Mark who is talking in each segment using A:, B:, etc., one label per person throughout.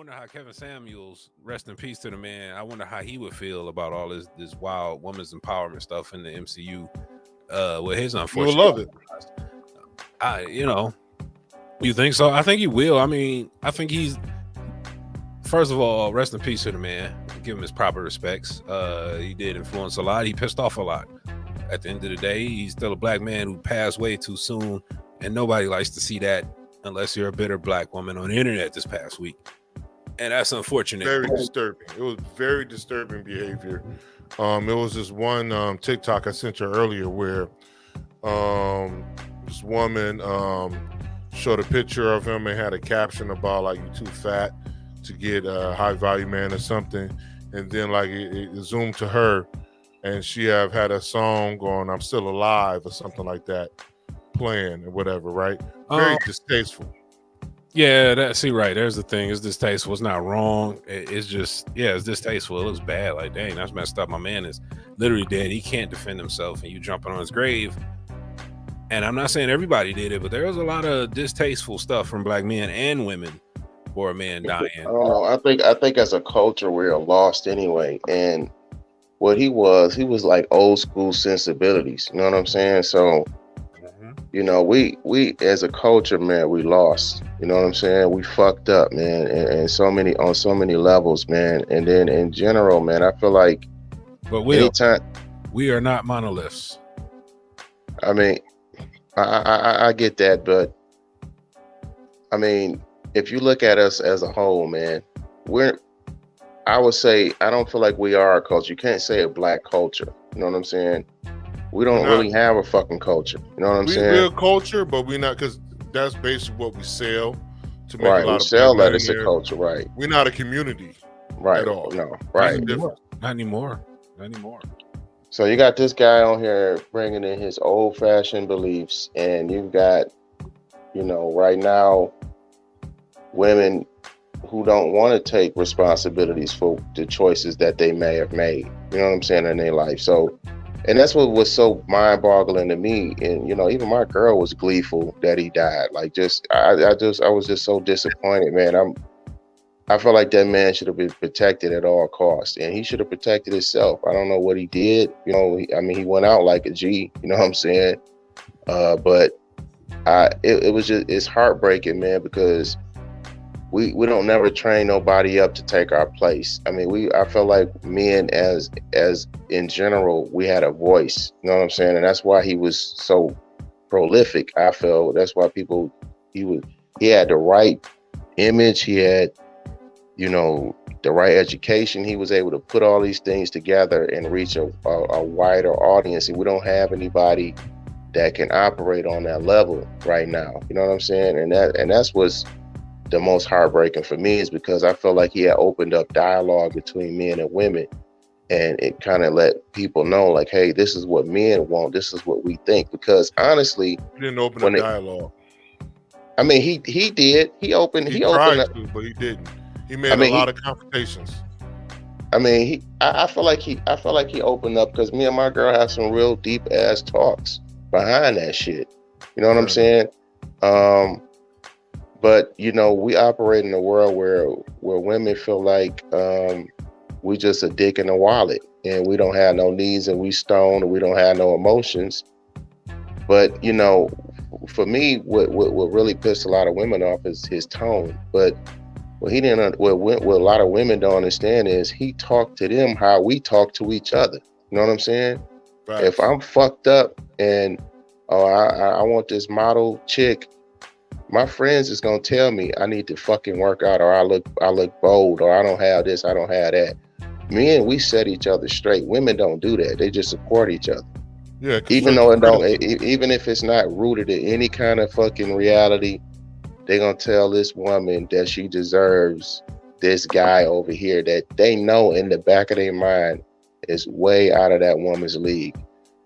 A: wonder how Kevin Samuels, rest in peace to the man. I wonder how he would feel about all this wild women's empowerment stuff in the MCU. With his
B: You will
A: unfortunate,
B: love it.
A: you know, you think so? I think he will. I mean, I think he's. First of all, rest in peace to the man. Give him his proper respects. He did influence a lot. He pissed off a lot. At the end of the day, he's still a black man who passed way too soon, and nobody likes to see that unless you're a bitter black woman on the internet this past week. And that's unfortunate.
B: Very disturbing. It was very disturbing behavior. It was this one TikTok I sent you earlier where this woman showed a picture of him and had a caption about like, you too fat to get a high value man or something. And then like it zoomed to her and she had a song going, I'm Still Alive or something like that playing or whatever, right? Very distasteful.
A: Yeah, right. There's the thing. It's distasteful. It's not wrong. It's just, it's distasteful. It looks bad. Like, dang, that's messed up. My man is literally dead. He can't defend himself, and you jumping on his grave. And I'm not saying everybody did it, but there was a lot of distasteful stuff from black men and women for a man dying.
C: I don't know. I think as a culture we're lost anyway. And what he was like old school sensibilities. You know what I'm saying? So. You know, we as a culture, man, we lost. You know what I'm saying? We fucked up, man, and on so many levels, man. And then in general, man, I feel like
A: anytime we are not monoliths.
C: I mean, I get that, but I mean, if you look at us as a whole, man, I would say I don't feel like we are a culture. You can't say a black culture. You know what I'm saying? We don't really have a fucking culture. You know what I'm saying?
B: We're a culture, but we're not, because that's basically what we sell to make a lot of
C: we sell that as a culture, right?
B: We're not a community,
C: right?
B: At all.
C: No, right?
A: Not anymore.
C: So you got this guy on here bringing in his old-fashioned beliefs, and you've got, you know, right now, women who don't want to take responsibilities for the choices that they may have made. You know what I'm saying, in their life. So. And that's what was so mind-boggling to me. And you know, even my girl was gleeful that he died. Like, I was just so disappointed, man. I felt like that man should have been protected at all costs, and he should have protected himself. I don't know what he did. You know, he went out like a G. You know what I'm saying? But it was just, it's heartbreaking, man, because we don't never train nobody up to take our place. I mean, I felt like men as in general, we had a voice, you know what I'm saying? And that's why he was so prolific. I felt that's why he had the right image. He had, you know, the right education. He was able to put all these things together and reach a wider audience. And we don't have anybody that can operate on that level right now. You know what I'm saying? And that's what's the most heartbreaking for me, is because I felt like he had opened up dialogue between men and women, and it kind of let people know, like, hey, this is what men want, this is what we think. Because honestly,
B: he didn't open up dialogue.
C: I mean, he did. He opened up,
B: but he didn't. He made a lot of confrontations.
C: I mean, I feel like he opened up, because me and my girl have some real deep ass talks behind that shit. You know what I'm saying? But, you know, we operate in a world where women feel like we just a dick in a wallet, and we don't have no needs, and we stoned, and we don't have no emotions. But, you know, for me, what really pissed a lot of women off is his tone. But what a lot of women don't understand is he talked to them how we talk to each other. You know what I'm saying? Right. If I'm fucked up and I want this model chick, my friends is gonna tell me I need to fucking work out, or I look bold, or I don't have this, I don't have that. Men, we set each other straight. Women don't do that. They just support each other.
B: Yeah.
C: Even if it's not rooted in any kind of fucking reality, they gonna tell this woman that she deserves this guy over here that they know in the back of their mind is way out of that woman's league.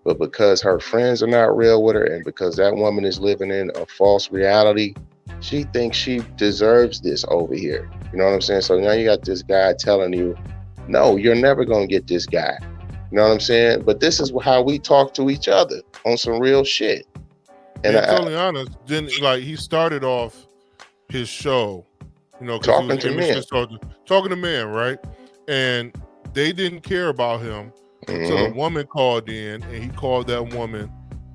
C: But because her friends are not real with her, and because that woman is living in a false reality, she thinks she deserves this over here. You know what I'm saying? So now you got this guy telling you, no, you're never going to get this guy. You know what I'm saying? But this is how we talk to each other on some real shit.
B: And totally honest, then, like, he started off his show you know, because he was
C: Talking to men.
B: talking to men, right? And they didn't care about him until a woman called in, and he called that woman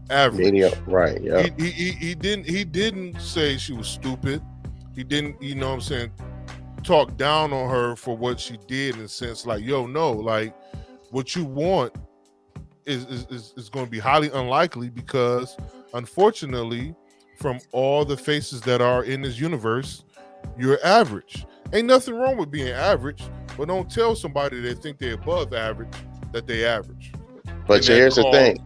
B: average.
C: Medium, right? Yeah.
B: He didn't say she was stupid. He didn't, you know what I'm saying, talk down on her for what she did in a sense like, yo, no, like what you want is going to be highly unlikely because unfortunately from all the faces that are in this universe, you're average. Ain't nothing wrong with being average, but don't tell somebody they think they're above average that they average.
C: But here's the thing.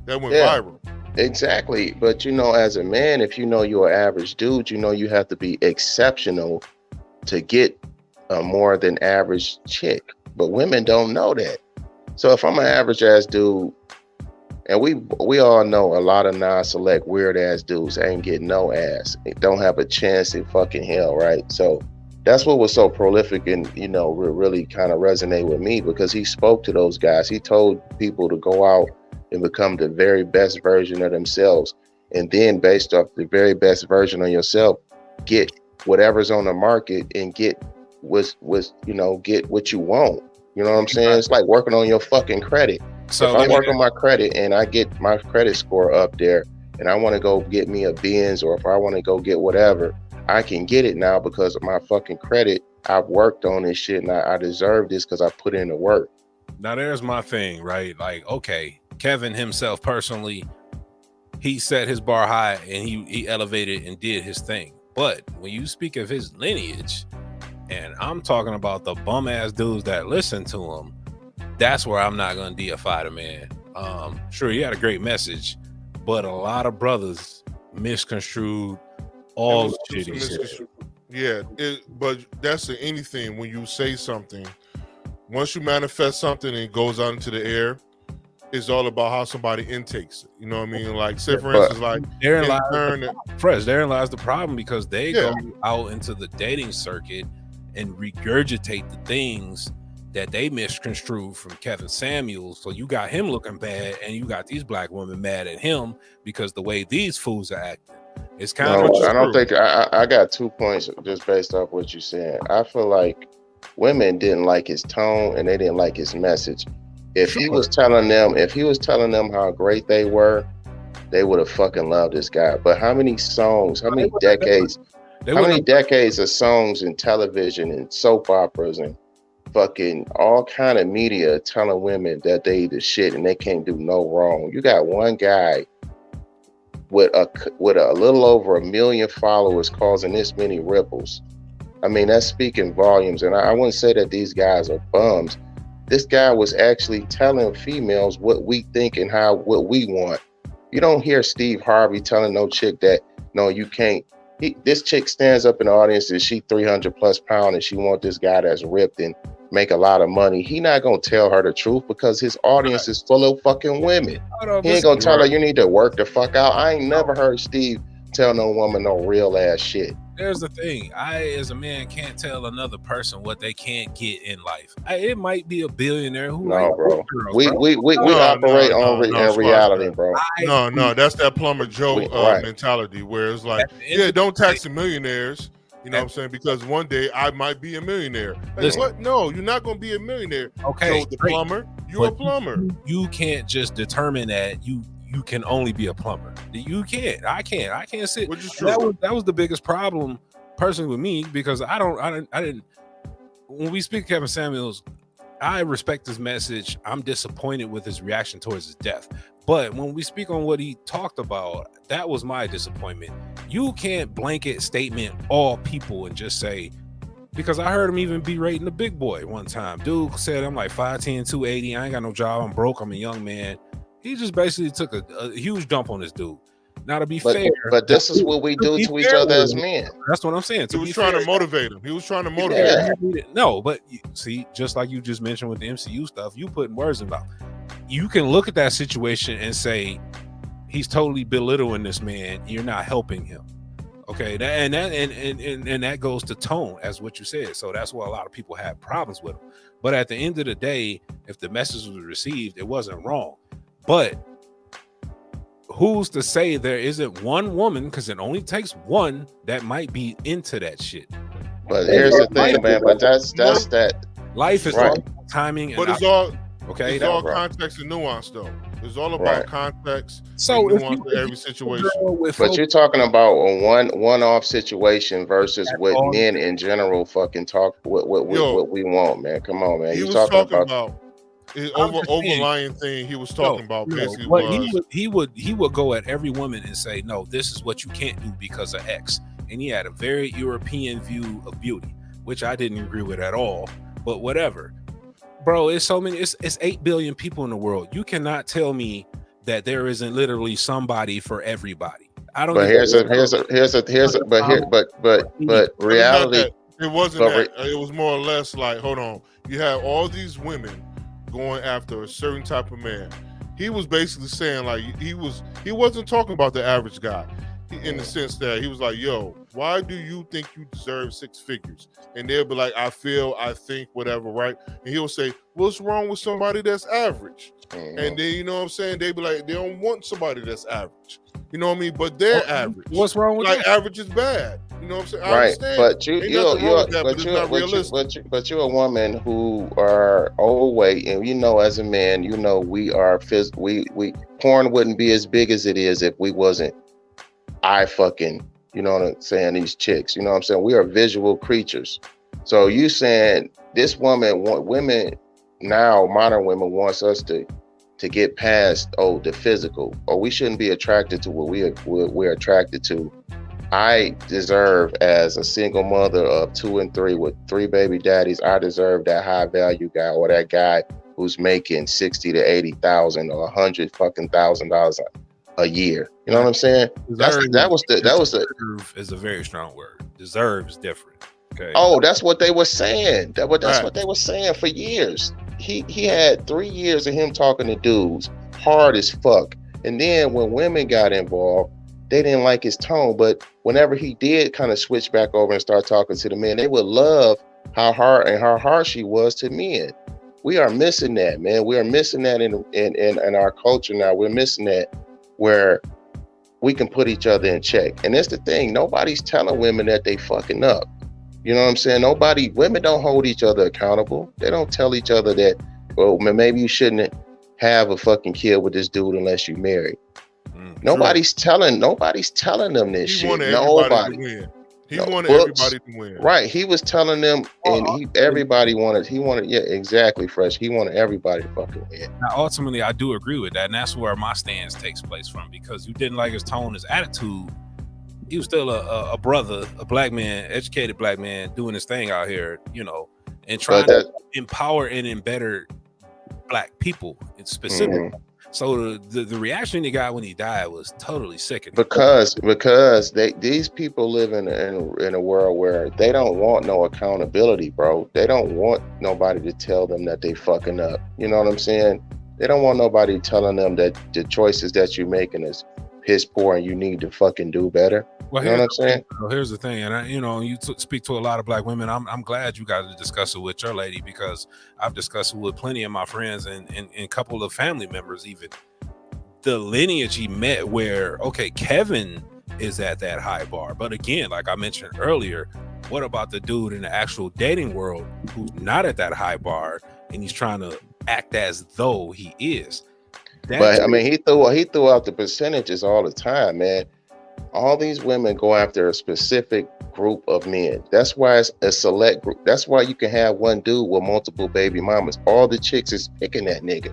B: That went viral.
C: Exactly. But you know, as a man, if you know you're an average dude, you know you have to be exceptional to get a more than average chick. But women don't know that. So if I'm an average ass dude, and we all know a lot of non-select weird ass dudes ain't getting no ass. They don't have a chance in fucking hell, right? So that's what was so prolific and, you know, really kind of resonate with me because he spoke to those guys. He told people to go out and become the very best version of themselves. And then based off the very best version of yourself, get whatever's on the market and get get what you want. You know what I'm saying? It's like working on your fucking credit. So if I work on my credit and I get my credit score up there and I want to go get me a Benz or if I want to go get whatever, I can get it now because of my fucking credit. I've worked on this shit and I deserve this because I put in the work.
A: Now there's my thing, right? Like, okay, Kevin himself personally, he set his bar high and he elevated and did his thing. But when you speak of his lineage, and I'm talking about the bum ass dudes that listen to him, that's where I'm not gonna deify the man. Sure, he had a great message, but a lot of brothers misconstrued all the shit he said.
B: Yeah, but that's in anything. When you say something, once you manifest something and it goes out into the air, it's all about how somebody intakes it. You know what I mean? Like, say for instance, like
A: therein lies the problem because they go out into the dating circuit and regurgitate the things that they misconstrued from Kevin Samuels. So you got him looking bad and you got these black women mad at him because the way these fools are acting. It's kind of
C: I don't think I got 2 points just based off what you said. I feel like women didn't like his tone and they didn't like his message. If he was telling them how great they were, they would have fucking loved this guy. But how many songs, how many decades of songs and television and soap operas and fucking all kind of media telling women that they the shit and they can't do no wrong. You got one guy with a little over 1 million followers causing this many ripples. I mean, that's speaking volumes. And I wouldn't say that these guys are bums. This guy was actually telling females what we think and what we want. You don't hear Steve Harvey telling no chick that, no, you can't. This chick stands up in the audience and she 300 plus pounds and she want this guy that's ripped and make a lot of money. He not gonna tell her the truth because his audience is full of fucking women. He ain't gonna tell her you need to work the fuck out. I ain't never heard Steve tell no woman no real ass shit.
A: There's the thing. I, as a man, can't tell another person what they can't get in life. It might be a billionaire who.
C: No, bro. We operate on reality, bro.
B: No, that's that plumber Joe mentality where it's like, don't tax the millionaires. You know what I'm saying? Because one day I might be a millionaire. Like, what? No, you're not going to be a millionaire.
A: Okay.
B: So the plumber, you're a plumber.
A: You can't just determine that you can only be a plumber. You can't. I can't sit.
B: Which is true.
A: That was the biggest problem personally with me because I didn't. When we speak of Kevin Samuels, I respect his message. I'm disappointed with his reaction towards his death. But when we speak on what he talked about, that was my disappointment. You can't blanket statement all people and just say, because I heard him even berating the big boy one time. Dude said, I'm like 5'10", 280. I ain't got no job. I'm broke. I'm a young man. He just basically took a huge dump on this dude. Now, to be fair,
C: but this is what we do to each other as men.
A: That's what I'm saying.
B: He was trying to motivate him.
A: No, but see, just like you just mentioned with the MCU stuff, you putting words in mouth. You can look at that situation and say he's totally belittling this man. You're not helping him. Okay, and that goes to tone, as what you said. So that's why a lot of people have problems with him. But at the end of the day, if the message was received, it wasn't wrong. But who's to say there isn't one woman, because it only takes one, that might be into that shit.
C: But here's the thing, man. But that's
B: Most,
C: that.
A: Life is
C: Right.
A: all timing, and
B: but it's all
A: okay.
B: it's all
C: right.
B: context and nuance, though. It's all about
C: Right.
B: context
A: So
B: and
A: if
B: nuance
A: you,
B: in every situation.
C: But you're talking about a one-off situation versus
A: That's
C: what
A: all.
C: men in general fucking talk. What
B: Yo,
C: we want, man. Come on, man.
B: he
C: You
B: was talking
C: about
B: about his
A: I'm just saying,
B: overlying thing he was talking about basically
A: what
B: was
A: he would go at every woman and say, no, this is what you can't do because of X. And he had a very European view of beauty, which I didn't agree with at all. But whatever, bro. It's so many. It's 8 billion people in the world. You cannot tell me that there isn't literally somebody for everybody. I don't.
C: but
A: give
C: here's a but
B: but it's not
C: reality.
B: that. It wasn't
C: But
B: that. It was more or less like, hold on, you have all these women going after a certain type of man. He was basically saying like he wasn't talking about the average guy. In the sense that he was like, yo, why do you think you deserve 6 figures? And they'll be like, I feel, I think, whatever, right? And he'll say, what's wrong with somebody that's average? And then, you know what I'm saying? They be like, they don't want somebody that's average. You know what I mean? But they're average.
A: What's wrong with
B: like
A: that?
B: average is bad. You know what I'm saying? I
C: right,
B: understand.
C: but
B: Ain't nothing wrong with that, but it's not realistic.
C: but you're a woman who are overweight, and you know, as a man, you know, we are we porn wouldn't be as big as it is if we wasn't you know what I'm saying, these chicks, you know what I'm saying? We are visual creatures. So you saying this women now, modern women wants us to get past the physical, or we shouldn't be attracted to what we're attracted to. I deserve, as a single mother of 2 and 3 with 3 baby daddies, I deserve that high value guy, or that guy who's making 60 to 80,000 or $100,000 a year. You know what I'm saying?
A: Deserve is a very strong word. Deserve is different. Okay.
C: Oh, that's what they were saying. That's what they were saying for years. He had 3 years of him talking to dudes hard as fuck, and then when women got involved, they didn't like his tone. But whenever he did kind of switch back over and start talking to the men, they would love how harsh he was to men. We are missing that, man. We are missing that in our culture now. We're missing that where we can put each other in check. And that's the thing. Nobody's telling women that they fucking up. You know what I'm saying? Women don't hold each other accountable. They don't tell each other that, well, maybe you shouldn't have a fucking kid with this dude unless you married. Nobody's telling them this shit. Nobody.
B: He wanted everybody to win.
C: Right. He was telling them, and yeah, exactly, Fresh. He wanted everybody to fucking win.
A: Now, ultimately, I do agree with that, and that's where my stance takes place from, because you didn't like his tone, his attitude. He was still a brother, a black man, educated black man doing his thing out here, you know, and trying to empower and embetter black people in specific. Mm-hmm. So the reaction he got when he died was totally sickening.
C: Because these people live in a world where they don't want no accountability, bro. They don't want nobody to tell them that they fucking up. You know what I'm saying? They don't want nobody telling them that the choices that you're making is piss poor and you need to fucking do better.
A: Well,
C: you know what I'm saying?
A: Here's the thing, and you speak to a lot of black women. I'm glad you got to discuss it with your lady, because I've discussed it with plenty of my friends and a couple of family members. Even the lineage he met, where Kevin is at that high bar, but again, like I mentioned earlier, what about the dude in the actual dating world who's not at that high bar and he's trying to act as though he is?
C: But I mean, he threw out the percentages all the time, man. All these women go after a specific group of men. That's why it's a select group. That's why you can have one dude with multiple baby mamas. All the chicks is picking that nigga.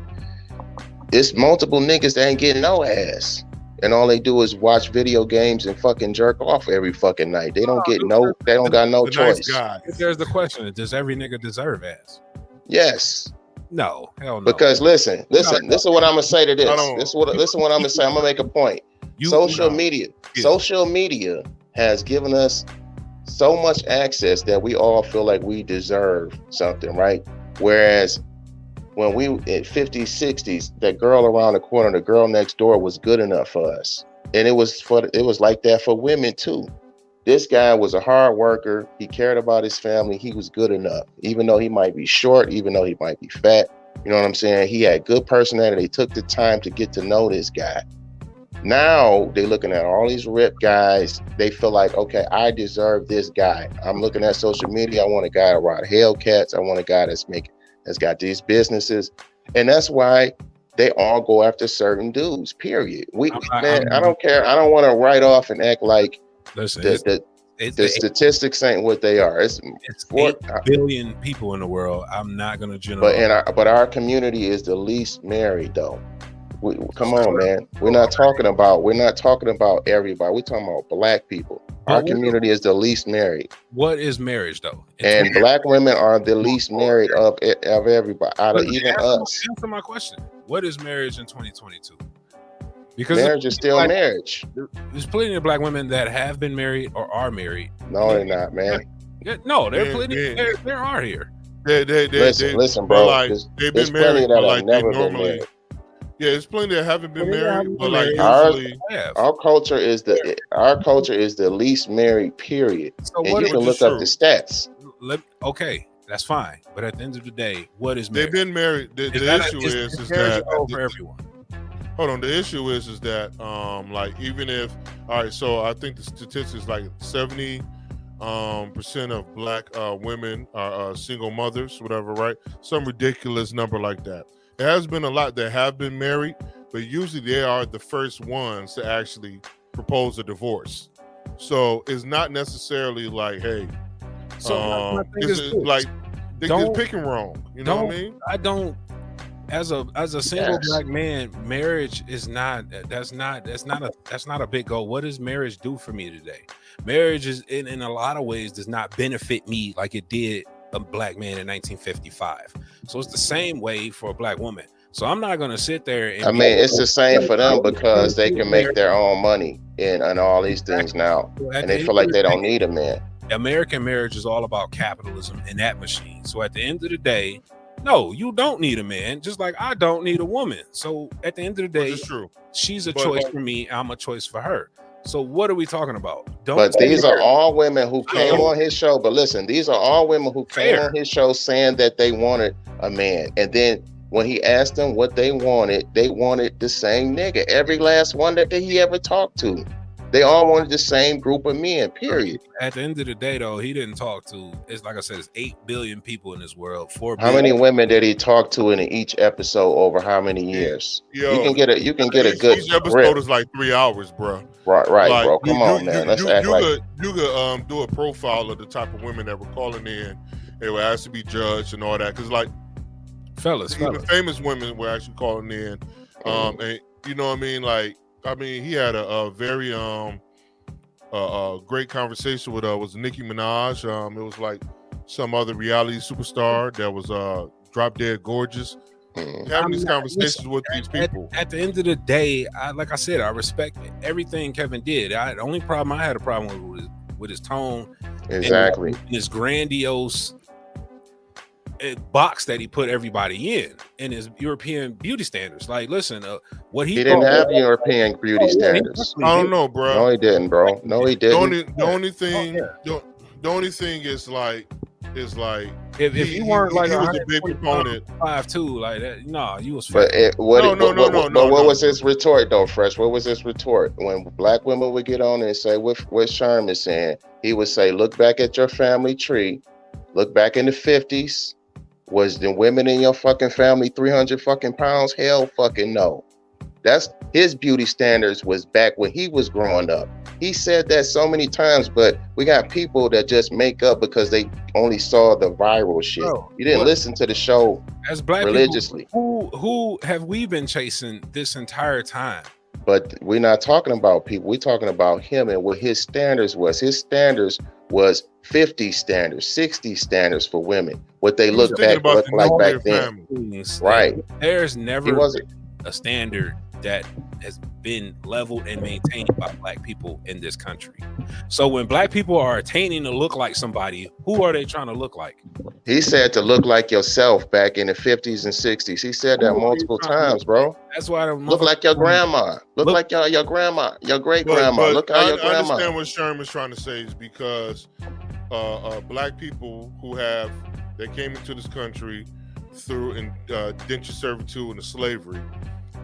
C: It's multiple niggas that ain't getting no ass, and all they do is watch video games and fucking jerk off every fucking night. They don't got no choice.
A: Nice. There's the question: does every nigga deserve ass?
C: Yes.
A: No, hell no.
C: Because listen. This is what I'm gonna say to this. Listen what I'm gonna say. I'm gonna make a point. Social media has given us so much access that we all feel like we deserve something, right? Whereas when we in 50s, 60s, that girl around the corner, the girl next door was good enough for us. And it was like that for women too. This guy was a hard worker. He cared about his family. He was good enough, even though he might be short, even though he might be fat. You know what I'm saying? He had good personality. They took the time to get to know this guy. Now they looking at all these ripped guys. They feel like, okay, I deserve this guy. I'm looking at social media. I want a guy around Hellcats. I want a guy that's got these businesses, and that's why they all go after certain dudes. Period. I don't care. I don't want to write off and act like the statistics ain't what they are. It's
A: 8 billion people in the world. I'm not gonna generalize.
C: But our community is the least married though. Come on, man. We're not talking about everybody. We're talking about black people. Our community is the least married.
A: What is marriage though?
C: And black women are the least married of everybody, out of even us.
A: Answer my question. What is marriage in 2022? Because
C: marriage is still marriage.
A: There's plenty of black women that have been married or are married.
C: No, they're not, man.
A: No, they're plenty. There are here.
C: Listen, bro.
B: Like, they've been married, but like they normally. Yeah, it's plenty that haven't been married, but like usually
C: our culture is the least married. Period. So and you can look up the stats.
A: Okay, that's fine. But at the end of the day, what is marriage?
B: They've been married. The issue is that
A: for everyone.
B: Hold on. The issue is that like even if so I think the statistics like 70% of black women are single mothers, whatever, right? Some ridiculous number like that. There has been a lot that have been married, but usually they are the first ones to actually propose a divorce. So it's not necessarily like, hey, it's like they just picking wrong. You know what I mean?
A: I don't. As a single black man, marriage is not. That's not a big goal. What does marriage do for me today? Marriage is in a lot of ways does not benefit me like it did a black man in 1955. So it's the same way for a black woman. So I'm not going to sit there and
C: it's the same for them because they can make their own money and all these things now, and they feel like they don't need a man.
A: American marriage is all about capitalism and that machine. So at the end of the day, no, you don't need a man, just like I don't need a woman. So at the end of the day, she's a choice for me. I'm a choice for her. So what are we talking about?
C: But these are all women who came on his show. But listen, these are all women who came on his show saying that they wanted a man. And then when he asked them what they wanted the same nigga. Every last one that he ever talked to. They all wanted the same group of men, period.
A: At the end of the day, though, he didn't talk to, it's like I said, it's 8 billion people in this world. 4 billion.
C: How many women did he talk to in each episode over how many years? Yo, you can get a good
B: each episode is like 3 hours, bro.
C: Right, like, bro. Come on, man. Let's act like
B: you could do a profile of the type of women that were calling in. They were asked to be judged and all that. Because like
A: fellas.
B: famous women were actually calling in. And you know what I mean? Like, he had a very great conversation with was Nicki Minaj. It was like some other reality superstar that was drop dead gorgeous. Having these conversations with these people.
A: At the end of the day, like I said, I respect everything Kevin did. The only problem I had a problem with his tone,
C: exactly,
A: and his grandiose box that he put everybody in his European beauty standards. Like, listen, what he
C: didn't have European beauty standards.
B: I don't know, bro.
C: No, he didn't, bro. No, he didn't.
B: The only thing is like
A: if you weren't like
B: he was a big proponent
A: 5'2", like that, no, you was.
C: But what was his retort though, Fresh? What was his retort when black women would get on and say what Sherm is saying? He would say, "Look back at your family tree. Look back in the 50s. Was the women in your fucking family 300 fucking pounds? Hell fucking no." That's his beauty standards was back when he was growing up. He said that so many times, but we got people that just make up because they only saw the viral shit. You didn't listen to the show
A: as black
C: religiously.
A: People, who have we been chasing this entire time?
C: But we're not talking about people. We're talking about him and what his standards was. His standards was 50 standards, 60 standards for women. What they look like back then. Right.
A: There's never a standard that has been leveled and maintained by black people in this country. So when black people are attaining to look like somebody, who are they trying to look like?
C: He said to look like yourself back in the 50s and 60s. He said that multiple times, bro.
A: That's why I don't
C: look like your grandma. Look like your grandma, your great grandma. Look how your grandma.
B: I understand what Sherm is trying to say is because black people that came into this country through indentured servitude and slavery,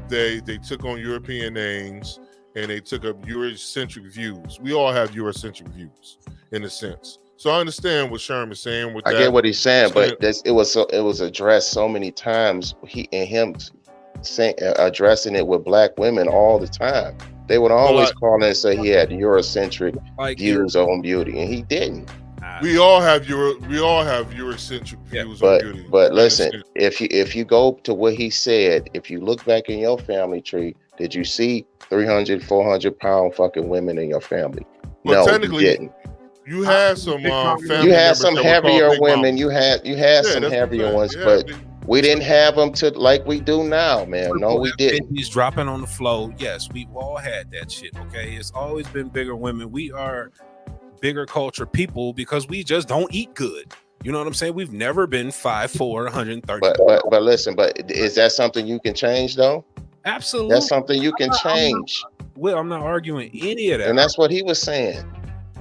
B: they took on European names and they took up Eurocentric views. We all have Eurocentric views in a sense. So I understand what Sherm is saying with that.
C: I get what he's saying, but it was addressed so many times. Him addressing it with black women all the time. They would always call in and say he had Eurocentric views on beauty, and he didn't.
B: We all have Eurocentric views on beauty.
C: But listen, if you go to what he said, if you look back in your family tree, did you see 300, 400 pound fucking women in your family?
B: Well,
C: no,
B: technically,
C: you didn't.
B: You had some family.
C: You had some heavier women. You had some heavier ones, but we didn't have them to like we do now, man. No, we didn't.
A: He's dropping on the flow. Yes, we've all had that shit. Okay, it's always been bigger women. We are bigger culture people because we just don't eat good. You know what I'm saying? We've never been 5'4", 130.
C: But listen, but is that something you can change though?
A: Absolutely,
C: that's something you can change.
A: I'm not arguing any of that,
C: and that's what he was saying.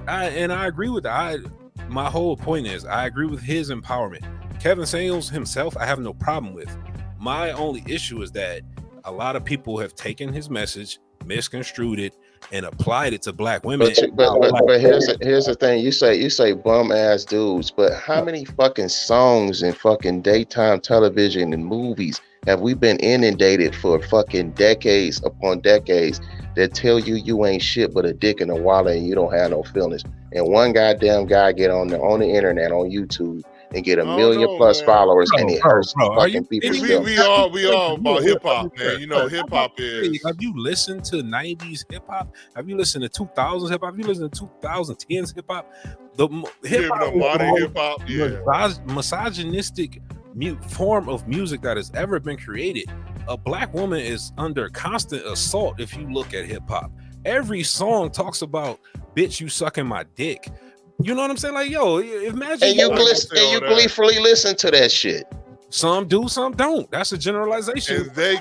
A: I agree with that. My whole point is I agree with his empowerment. Kevin Samuels himself, I have no problem with. My only issue is that a lot of people have taken his message, misconstrued it, and applied it to black women.
C: But here's the thing. You say bum ass dudes, but how many fucking songs and fucking daytime television and movies have we been inundated for fucking decades upon decades that tell you ain't shit but a dick in a wallet and you don't have no feelings? And one goddamn guy get on the internet on YouTube and get a million plus followers, and it hurts fucking people.
B: We all about hip hop, man. You know, hip hop is.
A: Have you listened to 90s hip hop? Have you listened to 2000s hip hop? Have you listened to 2010s hip hop? The hip hop,
B: modern hip hop,
A: misogynistic form of music that has ever been created. A black woman is under constant assault. If you look at hip hop, every song talks about bitch, you sucking my dick. You know what I'm saying? Like, yo, imagine.
C: And you gleefully listen to that shit.
A: Some do, some don't. That's a generalization.
B: And they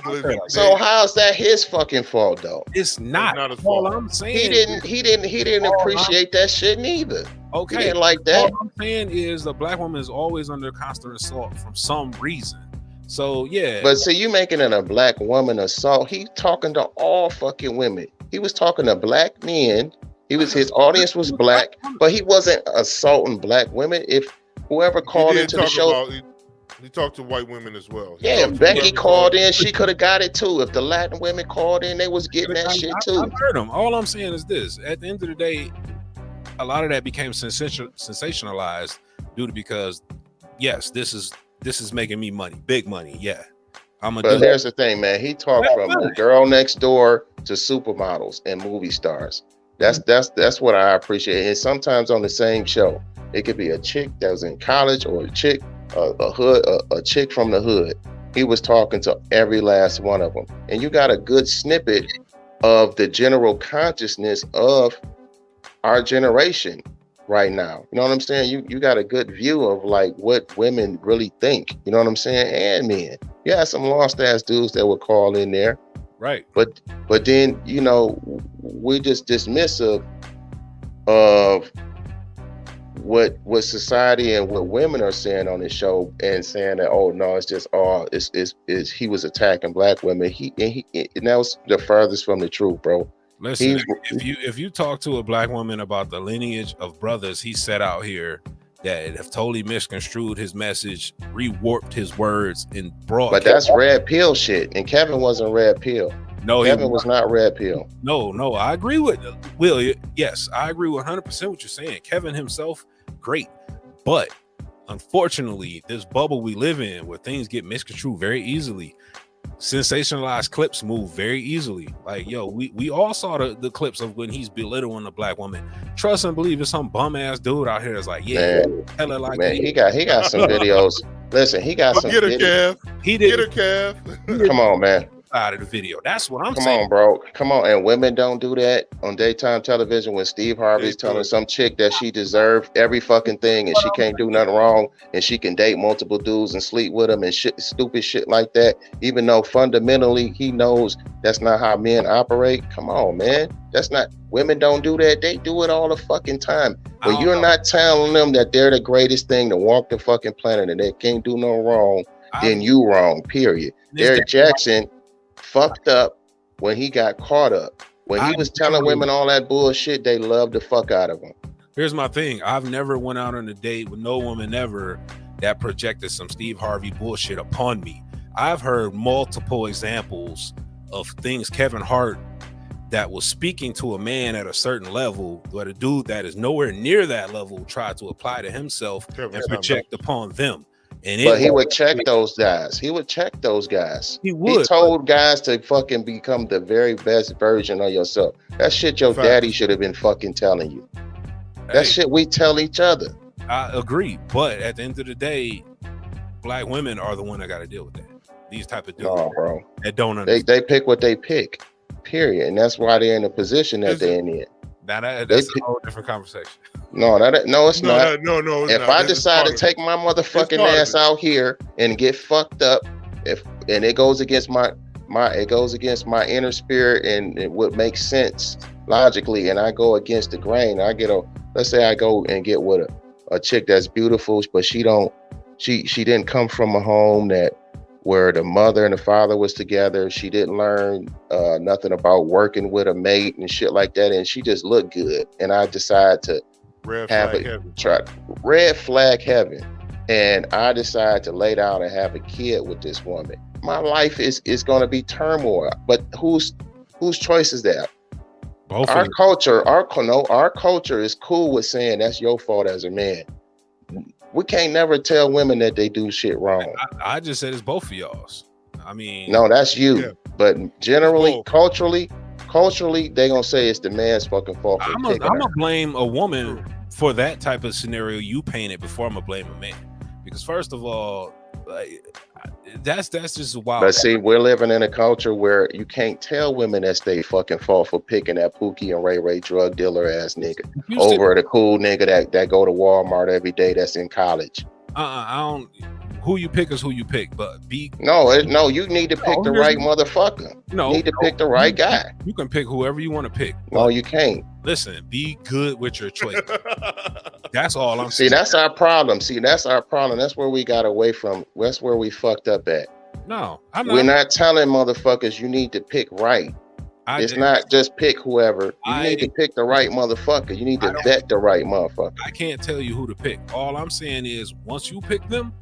C: so how's that his fucking fault though?
A: It's not.
B: His fault.
A: All I'm saying,
C: he didn't appreciate that shit neither.
A: Okay,
C: he didn't like that.
A: All I'm saying is the black woman is always under constant assault from some reason. So yeah.
C: But see, you making it a black woman assault. He talking to all fucking women. He was talking to black men. His audience was black, but he wasn't assaulting black women. If whoever called into the show,
B: he talked to white women as well.
C: If Becky called in, she could have got it too. If the Latin women called in, they was getting that shit too.
A: I heard them. All I'm saying is this: at the end of the day, a lot of that became sensationalized because yes, this is making me money, big money. Yeah,
C: But here's the thing, man. He talked from the girl next door to supermodels and movie stars. That's what I appreciate. And sometimes on the same show, it could be a chick that was in college or a chick, a chick from the hood. He was talking to every last one of them, and you got a good snippet of the general consciousness of our generation right now. You know what I'm saying? You got a good view of like what women really think. You know what I'm saying? And men. You had some lost ass dudes that would call in there.
A: Right.
C: But then, you know, we're just dismissive of what society and what women are saying on the show and saying that, oh no, it's just is he was attacking black women. And that was the furthest from the truth, bro.
A: Listen, if you talk to a black woman about the lineage of brothers he set out here that have totally misconstrued his message, rewarped his words, and brought.
C: But that's red pill shit, and Kevin wasn't red pill.
A: No,
C: Kevin was not red pill.
A: No, I agree with Will. Yes, I agree 100% what you're saying. Kevin himself, great, but unfortunately, this bubble we live in, where things get misconstrued very easily, sensationalized clips move very easily. Like, yo, we all saw the clips of when he's belittling a black woman. Trust and believe it's some bum ass dude out here that's like, yeah, tell her like
C: man, he got some videos. Listen, he got some.
B: Get her, Kev.
A: He did.
B: Get her, Kev.
C: Come on, man.
A: Out of the video. That's what I'm
C: saying.
A: Come
C: on, bro. Come on. And women don't do that on daytime television when Steve Harvey's telling some chick that she deserved every fucking thing and she can't do nothing wrong and she can date multiple dudes and sleep with them and stupid shit like that, even though fundamentally he knows that's not how men operate. Come on, man. That's not, women don't do that. They do it all the fucking time. But you're not telling them that they're the greatest thing to walk the fucking planet and they can't do no wrong, then wrong, period. Derrick Jackson fucked up when he got caught up. When he was telling women all that bullshit, they loved the fuck out of him.
A: Here's my thing. I've never went out on a date with no woman ever that projected some Steve Harvey bullshit upon me. I've heard multiple examples of things Kevin Hart that was speaking to a man at a certain level, but a dude that is nowhere near that level tried to apply to himself and project upon them.
C: But he would check those guys. He would check those guys.
A: He would.
C: He told guys to fucking become the very best version of yourself. That shit your daddy should have been fucking telling you. That shit we tell each other.
A: I agree, but at the end of the day, black women are the one that got to deal with that. These type of dudes,
C: bro,
A: that don't understand.
C: They pick what they pick. Period, and that's why they're in the position that they're in.
A: Now that's a whole different conversation.
C: No, it's not.
B: No,
C: if I decide to take my motherfucking ass out here and get fucked up, and it goes against my inner spirit and what makes sense logically, and I go against the grain, let's say I go and get with a chick that's beautiful, but she didn't come from a home where the mother and the father was together. She didn't learn nothing about working with a mate and shit like that, and she just looked good. And I decide to red flag heaven, and I decide to lay down and have a kid with this woman. My life is going to be turmoil. But whose choice is that? Our culture is cool with saying that's your fault as a man. We can't never tell women that they do shit wrong.
A: I just said it's both of y'all's. I mean,
C: no, that's you. Yeah. But generally, culturally, they gonna say it's the man's fucking fault.
A: I'm gonna blame a woman for that type of scenario you painted before I'm gonna blame a man. Because first of all, that's just wild.
C: But see, we're living in a culture where you can't tell women that's they fucking fault for picking that Pookie and Ray Ray drug dealer ass nigga over the cool nigga that go to Walmart every day that's in college.
A: I don't. Who you pick is who you pick, but
C: no, you need to pick the right motherfucker. You need to pick the right guy.
A: You can pick whoever you want to pick.
C: No, you can't.
A: Listen, be good with your choice. That's all I'm
C: saying. That's our problem. That's where we got away from. That's where we fucked up at.
A: No,
C: we're not telling motherfuckers you need to pick right. It's not just pick whoever. You need to pick the right motherfucker. You need to vet the right motherfucker.
A: I can't tell you who to pick. All I'm saying is once you pick them,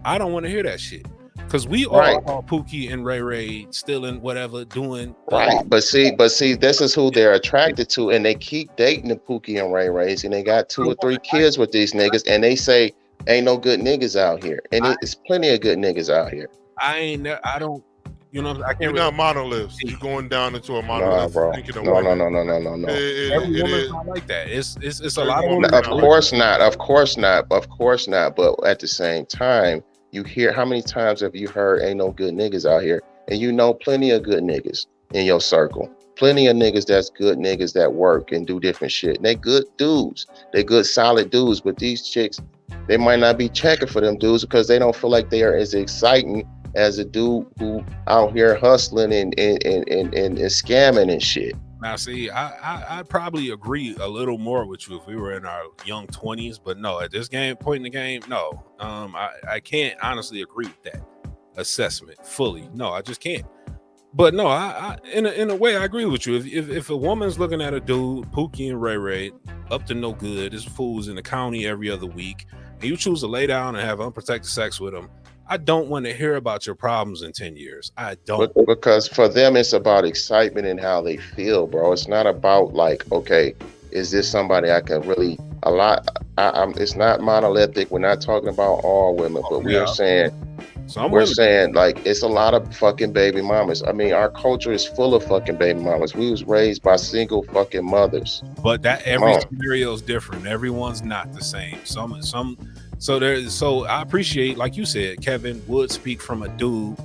A: I don't want to hear that shit. Because we all call Pookie and Ray Ray stealing whatever, doing.
C: Right. But see, this is who they're attracted to, and they keep dating the Pookie and Ray Rays, and they got 2 or 3 kids with these niggas, and they say ain't no good niggas out here. And it's plenty of good niggas out here.
A: I don't. You know, I can't.
B: You're not monoliths. You're going down into a monolith.
C: Nah, bro. No.
A: Every woman's not like that. It's a lot of women.
C: Of course not. But at the same time, you hear, how many times have you heard ain't no good niggas out here? And you know plenty of good niggas in your circle. Plenty of niggas that's good niggas that work and do different shit. And they good dudes. They good solid dudes. But these chicks, they might not be checking for them dudes because they don't feel like they are as exciting as a dude who out here hustling and scamming and shit.
A: Now, see, I probably agree a little more with you if we were in our young 20s, but no, at this point in the game, no. I can't honestly agree with that assessment fully. No, I just can't. But no, I in a way, I agree with you. If a woman's looking at a dude, Pookie and Ray Ray, up to no good, this fool's in the county every other week, and you choose to lay down and have unprotected sex with him, I don't want to hear about your problems in 10 years. I don't.
C: Because for them, it's about excitement and how they feel, bro. It's not about like, okay, is this somebody I can really, it's not monolithic. We're not talking about all women, but we are saying, like, it's a lot of fucking baby mamas. I mean, our culture is full of fucking baby mamas. We was raised by single fucking mothers.
A: But that every scenario is different. Everyone's not the same. So I appreciate, like you said, Kevin would speak from a dude,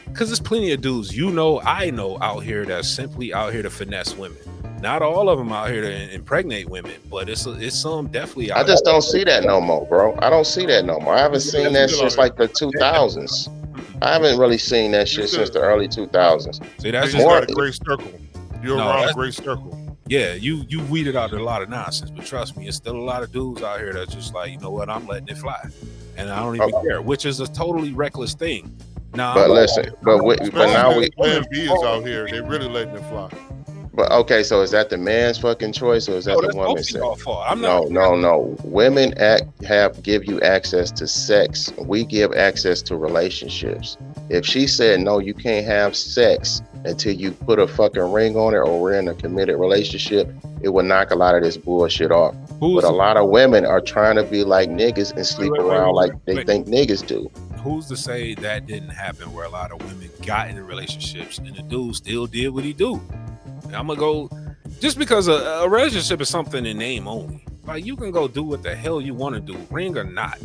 A: because there's plenty of dudes I know out here that's simply out here to finesse women. Not all of them out here to impregnate women, but it's some definitely out
C: I just don't see that no more, bro. I don't see that no more. I haven't seen that since like the 2000s. I haven't really seen that shit since the early 2000s.
B: See, that's just got a great circle. You're around a great circle.
A: Yeah, you weeded out a lot of nonsense, but trust me, it's still a lot of dudes out here that's just like, you know what, I'm letting it fly, and I don't even care, which is a totally reckless thing. Now,
C: but listen, but now
B: Plan B is out here. They really letting it fly.
C: But okay, so is that the man's fucking choice or is that
A: No,
C: the
A: that's both
C: woman's?
A: of y'all fault. I'm not.
C: No. Women give you access to sex. We give access to relationships. If she said no, you can't have sex until you put a fucking ring on it or we're in a committed relationship, it would knock a lot of this bullshit off. But a lot of women are trying to be like niggas and sleep around like they think niggas do.
A: Who's to say that didn't happen where a lot of women got into relationships and the dude still did what he do? And I'm gonna go just because a relationship is something in name only. Like you can go do what the hell you want to do, ring or not.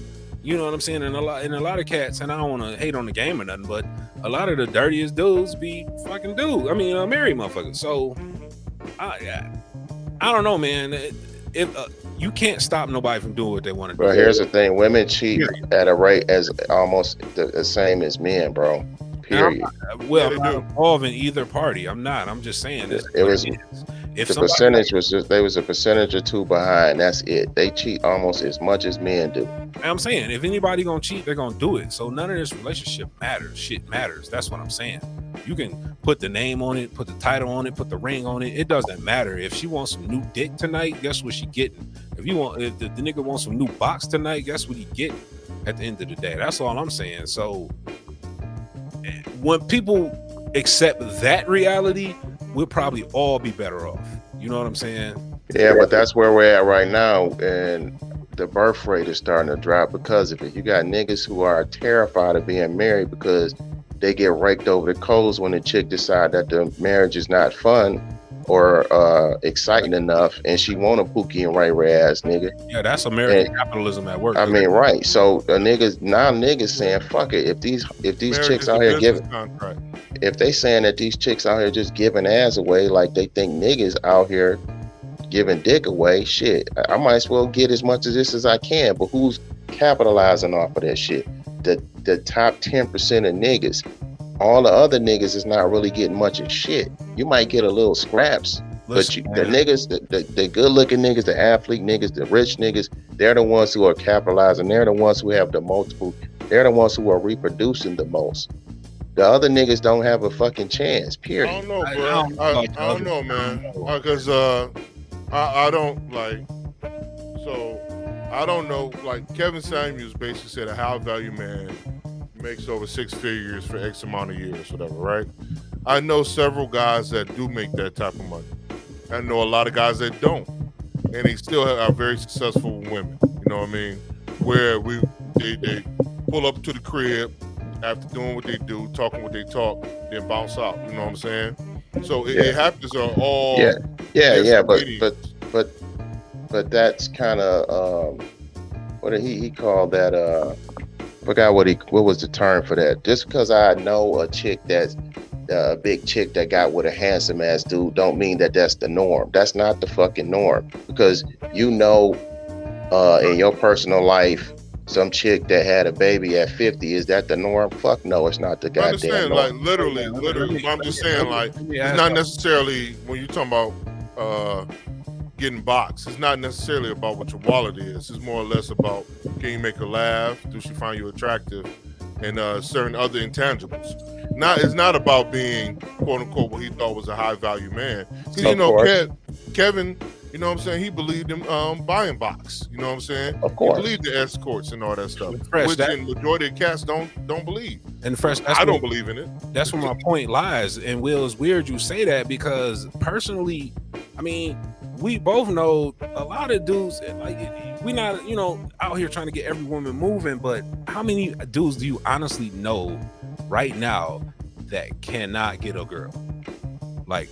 A: You know what I'm saying? And a lot of cats, and I don't want to hate on the game or nothing, but a lot of the dirtiest dudes be fucking married motherfuckers. So I don't know, man. If you can't stop nobody from doing what they want to do.
C: But here's the thing: women cheat at a rate as almost the same as men, bro. Period.
A: I'm not involved in either party. I'm not. I'm just saying this.
C: The percentage was just there was a percentage or two behind. That's it. They cheat almost as much as men do.
A: I'm saying if anybody gonna cheat, they're gonna do it. So none of this relationship matters. Shit matters. That's what I'm saying. You can put the name on it, put the title on it, put the ring on it. It doesn't matter. If she wants some new dick tonight, guess what she getting? If the nigga wants some new box tonight, guess what he getting? At the end of the day, that's all I'm saying. So when people accept that reality, we'll probably all be better off. You know what I'm saying?
C: Yeah, but that's where we're at right now, and the birth rate is starting to drop because of it. You got niggas who are terrified of being married because they get raked over the coals when the chick decide that the marriage is not fun or exciting enough, and she want a Pookie and Ray Ray ass nigga.
A: Yeah, that's American capitalism at work.
C: I mean, right. So the niggas saying fuck it. If these chicks out here if they saying that these chicks out here just giving ass away like they think niggas out here giving dick away, shit, I might as well get as much of this as I can. But who's capitalizing off of that shit? The top 10% of niggas. All the other niggas is not really getting much of shit. You might get a little scraps, but the niggas, the good looking niggas, the athlete niggas, the rich niggas, they're the ones who are capitalizing. They're the ones who have the multiple. They're the ones who are reproducing the most. The other niggas don't have a fucking chance. Period.
B: I don't know, bro. I don't know, man. Because I don't like. So I don't know. Like Kevin Samuels basically said, a high value man makes over 6 figures for X amount of years, whatever, right? I know several guys that do make that type of money. I know a lot of guys that don't, and they still are very successful women. You know what I mean? Where they pull up to the crib after doing what they do, talking what they talk, then bounce out. You know what I'm saying? So it happens on all. Yeah.
C: But that's kind of what did he called that? Forgot what was the term for that. Just because I know a chick that's a big chick that got with a handsome ass dude don't mean that that's the norm. That's not the fucking norm. Because in your personal life, some chick that had a baby at 50, is that the norm? Fuck no, it's not the goddamn norm.
B: Like literally. I'm just saying, like, it's not necessarily when you're talking about getting boxed. It's not necessarily about what your wallet is. It's more or less about, can you make her laugh? Do she find you attractive? And certain other intangibles. It's not about being, quote unquote, what he thought was a high value man. Because Kevin, you know what I'm saying, he believed in buying box. You know what I'm saying?
C: Of course.
B: He believed in escorts and all that stuff. Which the majority of cats don't believe.
A: And Fresh,
B: I don't believe in it.
A: That's where my point lies. And Will, it's weird you say that because personally, I mean, we both know a lot of dudes, like, we not, out here trying to get every woman moving, but how many dudes do you honestly know right now that cannot get a girl? Like,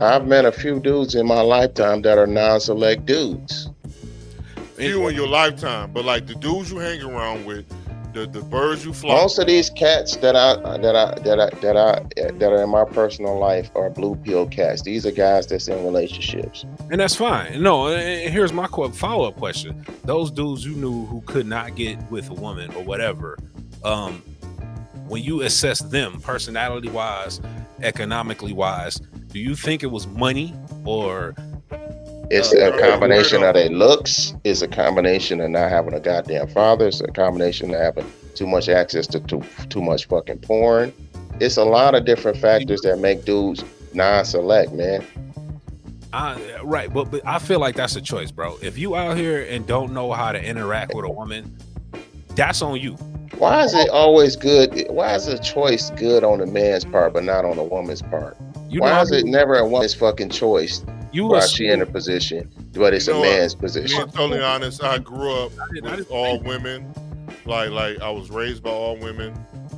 C: I've met a few dudes in my lifetime that are non-select dudes.
B: Few in your lifetime, but like the dudes you hang around with, the birds you fly.
C: Most of these cats that are in my personal life are blue pill cats. These are guys that's in relationships,
A: and that's fine. No, and here's my follow-up question: those dudes you knew who could not get with a woman or whatever, when you assess them personality-wise, economically-wise, do you think it was money or?
C: It's a combination of their looks. It's a combination of not having a goddamn father. It's a combination of having too much access to too much fucking porn. It's a lot of different factors that make dudes non-select, man.
A: Right, but I feel like that's a choice, bro. If you out here and don't know how to interact with a woman, that's on you.
C: Why is it always good? Why is a choice good on a man's part but not on a woman's part? Why is it never a woman's fucking choice while she in a position, but it's a man's position?
B: Being totally honest, I grew up with all women. Like I was raised by all women.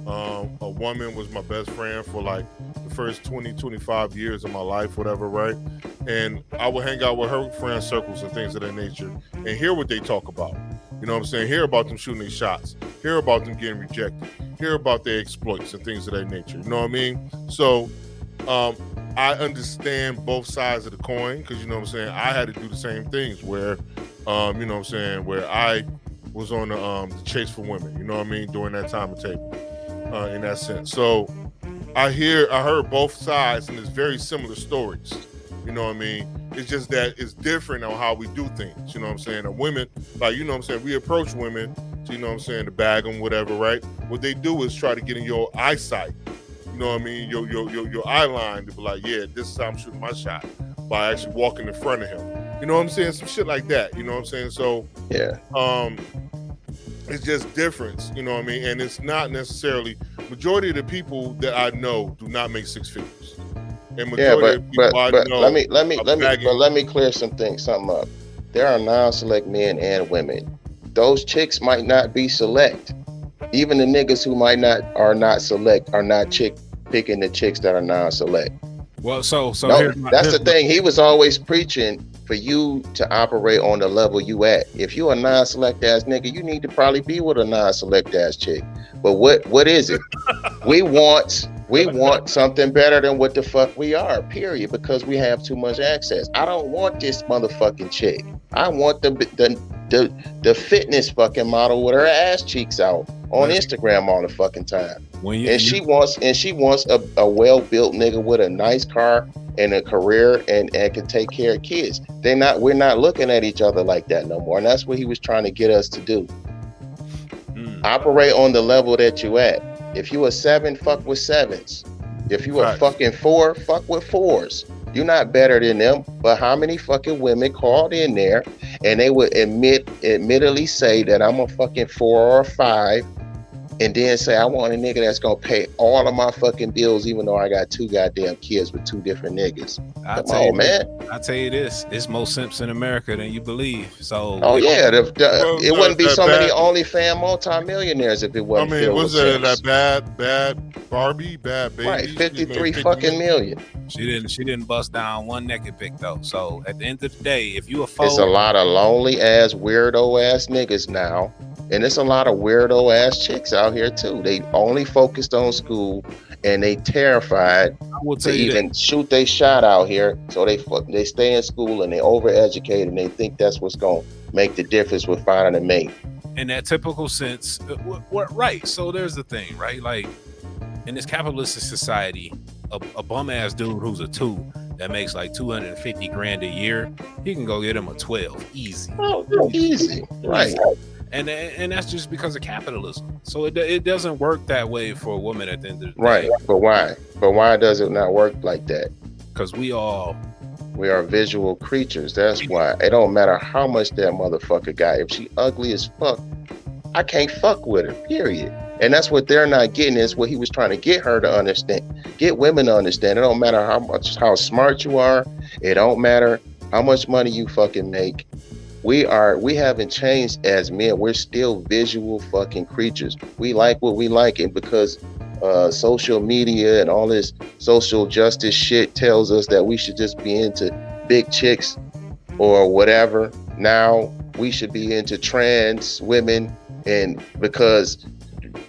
B: A woman was my best friend for like the first 20, 25 years of my life, whatever, right? And I would hang out with her friend circles and things of that nature and hear what they talk about. You know what I'm saying? Hear about them shooting their shots. Hear about them getting rejected. Hear about their exploits and things of that nature. You know what I mean? So I understand both sides of the coin because, you know what I'm saying, I had to do the same things where, you know what I'm saying, where I was on the chase for women, you know what I mean, during that time of table, in that sense. So I heard both sides, and it's very similar stories, you know what I mean. It's just that it's different on how we do things, you know what I'm saying. And women, like, you know what I'm saying, we approach women to, you know what I'm saying, to bag them, whatever, right? What they do is try to get in your eyesight, you know what I mean, your eye line, to be like, yeah, this is how I'm shooting my shot, by actually walking in front of him. You know what I'm saying? Some shit like that, you know what I'm saying? So
C: yeah,
B: it's just difference, you know what I mean? And it's not necessarily, majority of the people that I know do not make six figures. And majority of the people I know,
C: let me clear something up. There are non-select men and women. Those chicks might not be select. Even the niggas who are not select are not picking the chicks that are non-select.
A: Well, so
C: no, that's the thing. He was always preaching for you to operate on the level you at. If you a non-select ass nigga, you need to probably be with a non-select ass chick. But what is it? we want something better than what the fuck we are, period, because we have too much access. I don't want this motherfucking chick. I want the fitness fucking model with her ass cheeks out on Instagram all the fucking time. She wants a well-built nigga with a nice car and a career and can take care of kids. We're not looking at each other like that no more. And that's what he was trying to get us to do. Operate on the level that you at. If you a 7, fuck with 7s. If you a fucking 4, fuck with 4s. You're not better than them. But how many fucking women called in there and they would admittedly say that I'm a fucking 4 or a 5, and then say I want a nigga that's gonna pay all of my fucking bills, even though I got 2 goddamn kids with 2 different niggas. Come on, man.
A: I'll tell you this: it's more simps in America than you believe. So,
C: it wouldn't be so many OnlyFans multimillionaires if it wasn't.
B: I mean, was that bad Barbie, bad baby?
C: Right, 53 fucking million.
A: She didn't bust down one naked pic though. So at the end of the day, if you
C: it's a lot of lonely ass, weirdo ass niggas now. And it's a lot of weirdo ass chicks out here too. They only focused on school and they terrified to even shoot their shot out here. So they stay in school and they overeducate and they think that's what's gonna make the difference with finding a mate.
A: In that typical sense, right? So there's the thing, right? Like in this capitalistic society, a bum ass dude who's a 2 that makes like 250 grand a year, he can go get him a 12 easy.
C: Oh, easy, right?
A: And that's just because of capitalism. So it doesn't work that way for a woman at the end of the day.
C: Right. But why? But why does it not work like that?
A: Because we are
C: visual creatures. That's why. It don't matter how much that motherfucker got. If she ugly as fuck, I can't fuck with her, period. And that's what they're not getting, is what he was trying to get her to understand. Get women to understand. It don't matter how smart you are. It don't matter how much money you fucking make. We haven't changed as men. We're still visual fucking creatures. We like what we like, and because social media and all this social justice shit tells us that we should just be into big chicks or whatever. Now we should be into trans women, and because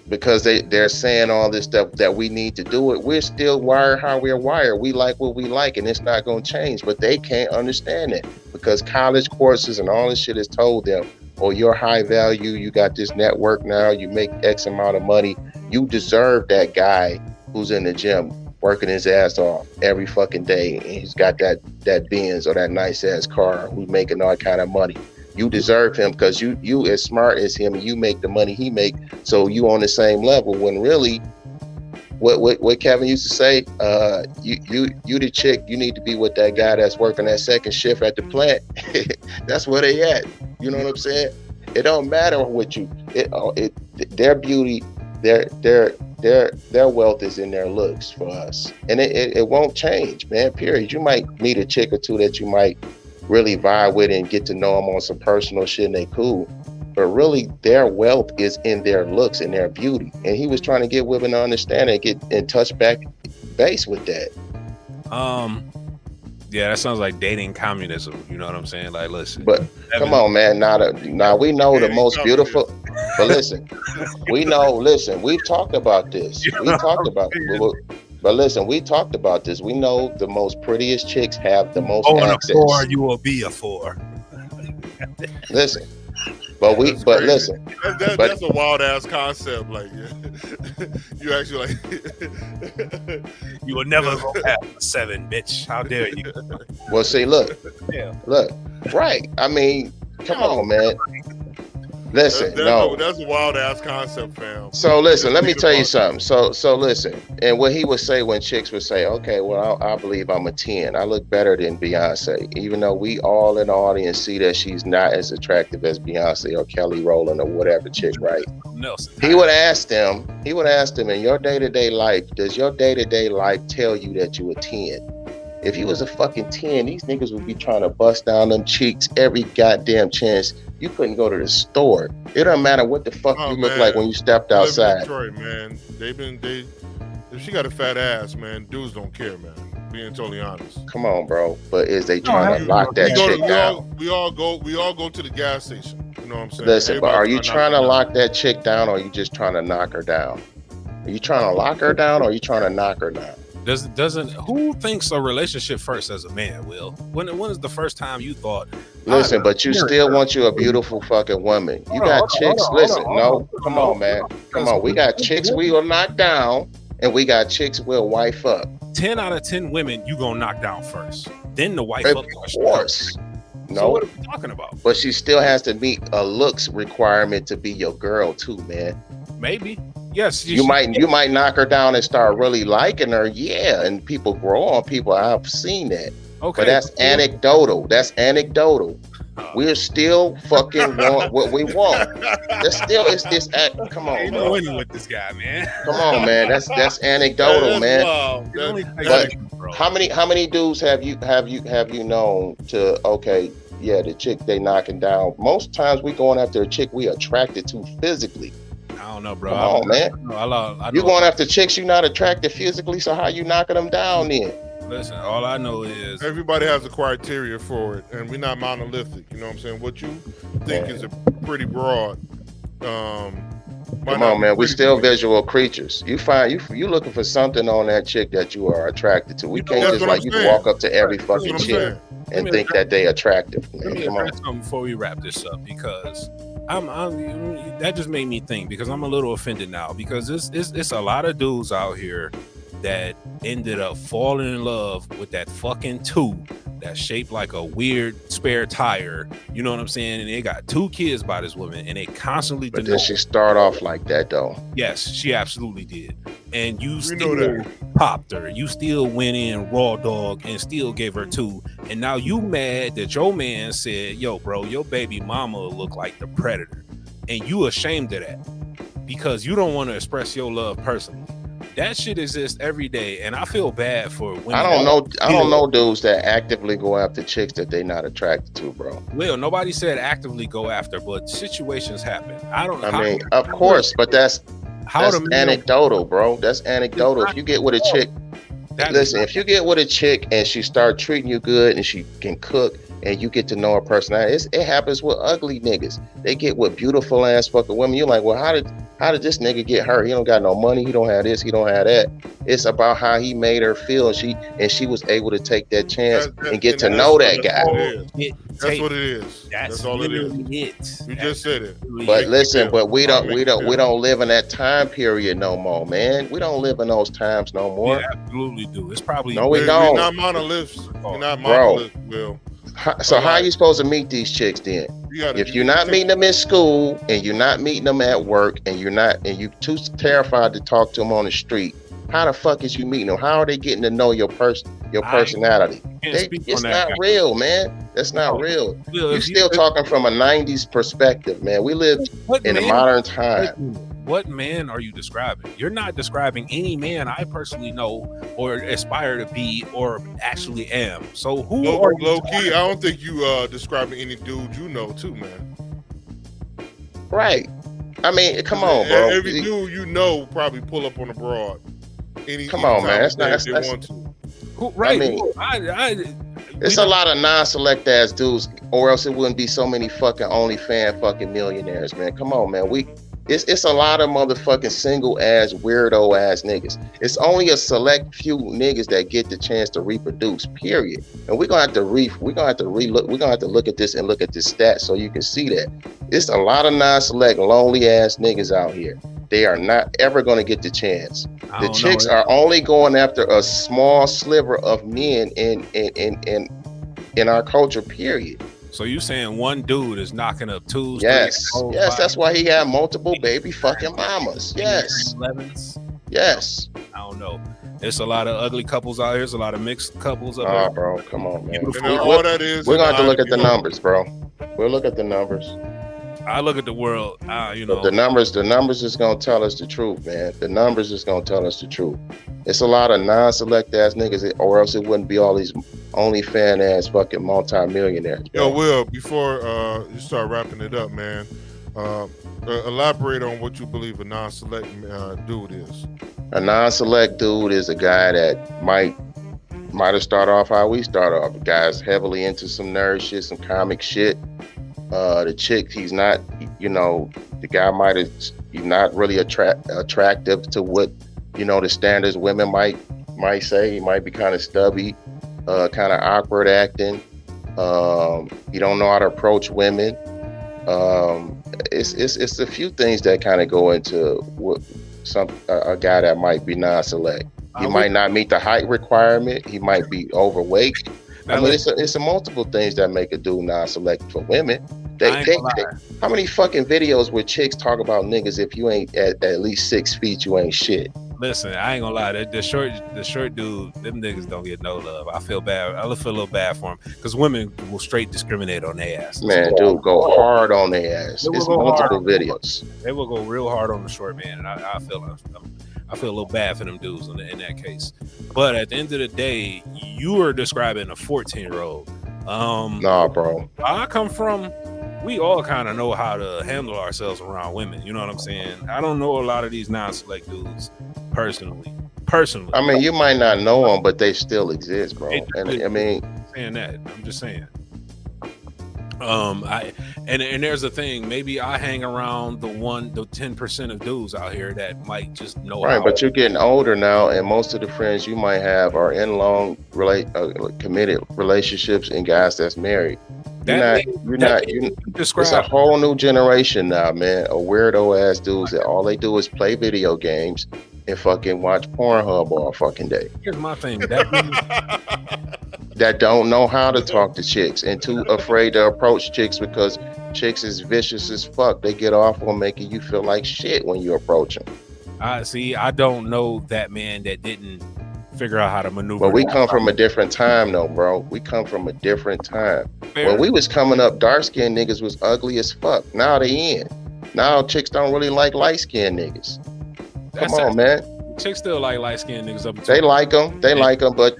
C: they're saying all this stuff that we need to do it, we're still wired how we're wired. We like what we like, and it's not going to change. But they can't understand it because college courses and all this shit has told them, oh, you're high value, you got this network now, you make X amount of money, you deserve that guy who's in the gym working his ass off every fucking day, and he's got that Benz or that nice ass car, who's making all kind of money. You deserve him because you as smart as him and you make the money he make, so you on the same level, when really what Kevin used to say, you the chick, you need to be with that guy that's working that second shift at the plant. That's where they at. You know what I'm saying? It don't matter what you their beauty, their wealth is in their looks for us. And it won't change, man. Period. You might meet a chick or two that you might really vibe with and get to know them on some personal shit and they cool. But really, their wealth is in their looks and their beauty. And he was trying to get women to understand and get in touch back base with that.
A: Yeah, that sounds like dating communism. You know what I'm saying? Like, listen.
C: But come on, man. Now we know the most beautiful. But listen, we know. Listen, we've talked about this. We talked about. But listen, we talked about this. We know the most prettiest chicks have the most access.
A: A 4, you will be a 4.
C: Listen. But listen,
B: that's a wild ass concept. Like, you actually like,
A: you will never go past a 7, bitch. How dare you?
C: Well, see, look, right. I mean, come on, man. Listen,
B: that's a wild ass concept, fam.
C: So listen, let me tell you something. So listen, and what he would say when chicks would say, okay, well, I believe I'm a 10. I look better than Beyonce, even though we all in the audience see that she's not as attractive as Beyonce or Kelly Rowland or whatever chick, right?
A: Nelson.
C: He would ask them, in your day-to-day life, does your day-to-day life tell you that you a 10? If you was a fucking 10, these niggas would be trying to bust down them cheeks every goddamn chance. You couldn't go to the store. It doesn't matter what the fuck you look like when you stepped outside.
B: Detroit, man. If she got a fat ass, man, dudes don't care, man. Being totally honest.
C: Come on, bro. But is they trying to lock that chick down?
B: We all go to the gas station. You know what I'm saying?
C: Listen, but are you trying to lock that chick down, or are you just trying to knock her down? Are you trying to lock her down, or are you trying to knock her down?
A: Who thinks a relationship first as a man, Will? When is the first time you thought?
C: Listen, but you still want you a beautiful fucking woman. You got chicks. Listen, no, come on, man. Come on. We got chicks we will knock down, and we got chicks we'll wife up.
A: 10 out of 10 women you gonna knock down first. Then the wife
C: up.
A: Of
C: course. No.
A: So what are we talking about?
C: But she still has to meet a looks requirement to be your girl too, man.
A: Maybe. Yes,
C: you might knock her down and start really liking her, and people grow on people. I've seen that. Okay, but that's anecdotal. We're still fucking want what we want. That's still it's come on,
A: man. Winning with this guy, man.
C: Come on, man. That's anecdotal, man. But how many dudes have you known to? Okay, yeah, the chick they knocking down. Most times we going after a chick we attracted to physically.
A: I don't know, bro.
C: Come on, man.
A: I know.
C: You going after chicks you're not attracted physically, so how you knocking them down then?
A: Listen, all I know is
B: everybody has a criteria for it, and we're not monolithic. You know what I'm saying? What you think is a pretty broad.
C: Come on, man. We still visual creatures. You looking for something on that chick that you are attracted to. We can't just like you can walk up to every fucking chick and think that they attractive. Man. Come on.
A: Something before we wrap this up, because that just made me think, because I'm a little offended now, because it's a lot of dudes out here that ended up falling in love with that fucking 2 that's shaped like a weird spare tire. You know what I'm saying? And they got 2 kids by this woman, and they constantly.
C: But did she start off like that though?
A: Yes, she absolutely did. And you still popped her. You still went in raw dog and still gave her 2. And now you mad that your man said, "Yo, bro, your baby mama look like the Predator," and you ashamed of that because you don't want to express your love personally. That shit exists every day, and I feel bad for women.
C: I don't know dudes that actively go after chicks that they not attracted to, bro.
A: Will, nobody said actively go after, but situations happen.
C: I mean, of course, but that's anecdotal, bro. That's anecdotal. If you get with a chick, if you get with a chick and she start treating you good and she can cook and you get to know her personality, it happens with ugly niggas. They get with beautiful ass fucking women. You're like, well, how did this nigga get hurt? He don't got no money. He don't have this. He don't have that. It's about how he made her feel. And she was able to take that chance and get to know that guy.
B: That's what it is. That's all it is. You just said it.
C: But listen, but we don't live in that time period no more, man. We don't live in those times no more.
A: We absolutely do. It's probably
C: no, we don't.
B: We're not monoliths. We're not monoliths, Will.
C: So how are you supposed to meet these chicks then? If you're not meeting them in school and you're not meeting them at work and you're too terrified to talk to them on the street, How the fuck is you meeting them? How are they getting to know your
A: I
C: personality?
A: can't speak on
C: It's
A: that
C: not
A: guy.
C: real, man. That's not
A: No,
C: real.
A: Bill,
C: You still talking from a 90s perspective, man. We live
A: what
C: in a
A: man?
C: modern time.
A: What man are you describing? You're not describing any man I personally know or aspire to be or actually am. So who are you?
B: Low key, I don't think you describing any dude you know too, man.
C: Right. I mean, come on, bro.
B: Every dude you know probably pull up on a broad.
C: Come on, man.
B: If they want to.
A: Right.
C: I mean, it's
A: a
C: lot of non-select ass dudes, or else it wouldn't be so many fucking OnlyFans fucking millionaires, man. Come on, man. It's a lot of motherfucking single ass weirdo ass niggas. It's only a select few niggas that get the chance to reproduce. Period. And we're gonna have to look at this and look at this stat so you can see that it's a lot of non-select lonely ass niggas out here. They are not ever gonna get the chance. The chicks are only going after a small sliver of men in our culture. Period.
A: So you saying one dude is knocking up twos?
C: Yes,
A: three,
C: yes. That's why he had multiple baby fucking mamas. Yes,
A: 11s.
C: Yes.
A: I don't know. There's a lot of ugly couples out here. There's a lot of mixed couples out
C: there. Bro, come on, man. All that is, we're gonna have to look at the numbers, bro. We'll look at the numbers.
A: I look at the world, you know.
C: The numbers is gonna tell us the truth, man. The numbers is gonna tell us the truth. It's a lot of non-select ass niggas, or else it wouldn't be all these OnlyFans ass fucking multi-millionaires.
B: Yo, Will, before you start wrapping it up, man, elaborate on what you believe a non-select dude is.
C: A non-select dude is a guy that might have started off how we started off. A guy's heavily into some nerd shit, some comic shit. The chick, he's not, you know, the guy he's not really attractive to what, you know, the standards women might say. He might be kind of stubby, kind of awkward acting. He don't know how to approach women. It's a few things that kind of go into what a guy that might be non-select. He might not meet the height requirement. He might be overweight. I mean, it's a multiple things that make a dude non-select for women. How many fucking videos where chicks talk about niggas if you ain't at least 6 feet, you ain't shit.
A: Listen, I ain't gonna lie. The short dude, them niggas don't get no love. I feel bad. I feel a little bad for them because women will straight discriminate on their ass.
C: Man, dude, go hard on their ass. It's multiple videos.
A: They will go real hard on the short man, and I feel a little bad for them dudes in that case. But at the end of the day, you are describing a 14-year-old.
C: Nah, bro.
A: I come from. We all kind of know how to handle ourselves around women. You know what I'm saying? I don't know a lot of these non-select dudes personally.
C: I mean, you might not know them, but they still exist, bro. And I mean,
A: saying that, I'm just saying. And there's a thing. Maybe I hang around the 10% of dudes out here that might just know.
C: Right, but you're getting older now, and most of the friends you might have are in long committed relationships and guys that's married. It's a whole new generation now, man. A weirdo ass dudes that all they do is play video games and fucking watch Pornhub all fucking day.
A: Here's my thing.
C: That don't know how to talk to chicks and too afraid to approach chicks because chicks is vicious as fuck. They get off on making you feel like shit when you approach them.
A: I don't know that man that didn't figure out how to maneuver.
C: But we come from a different time though, bro. We come from a different time. When we was coming up, dark-skinned niggas was ugly as fuck. Now they in. Now chicks don't really like light-skinned niggas. Come on, man.
A: Chicks still like light-skinned niggas up.
C: They like them. But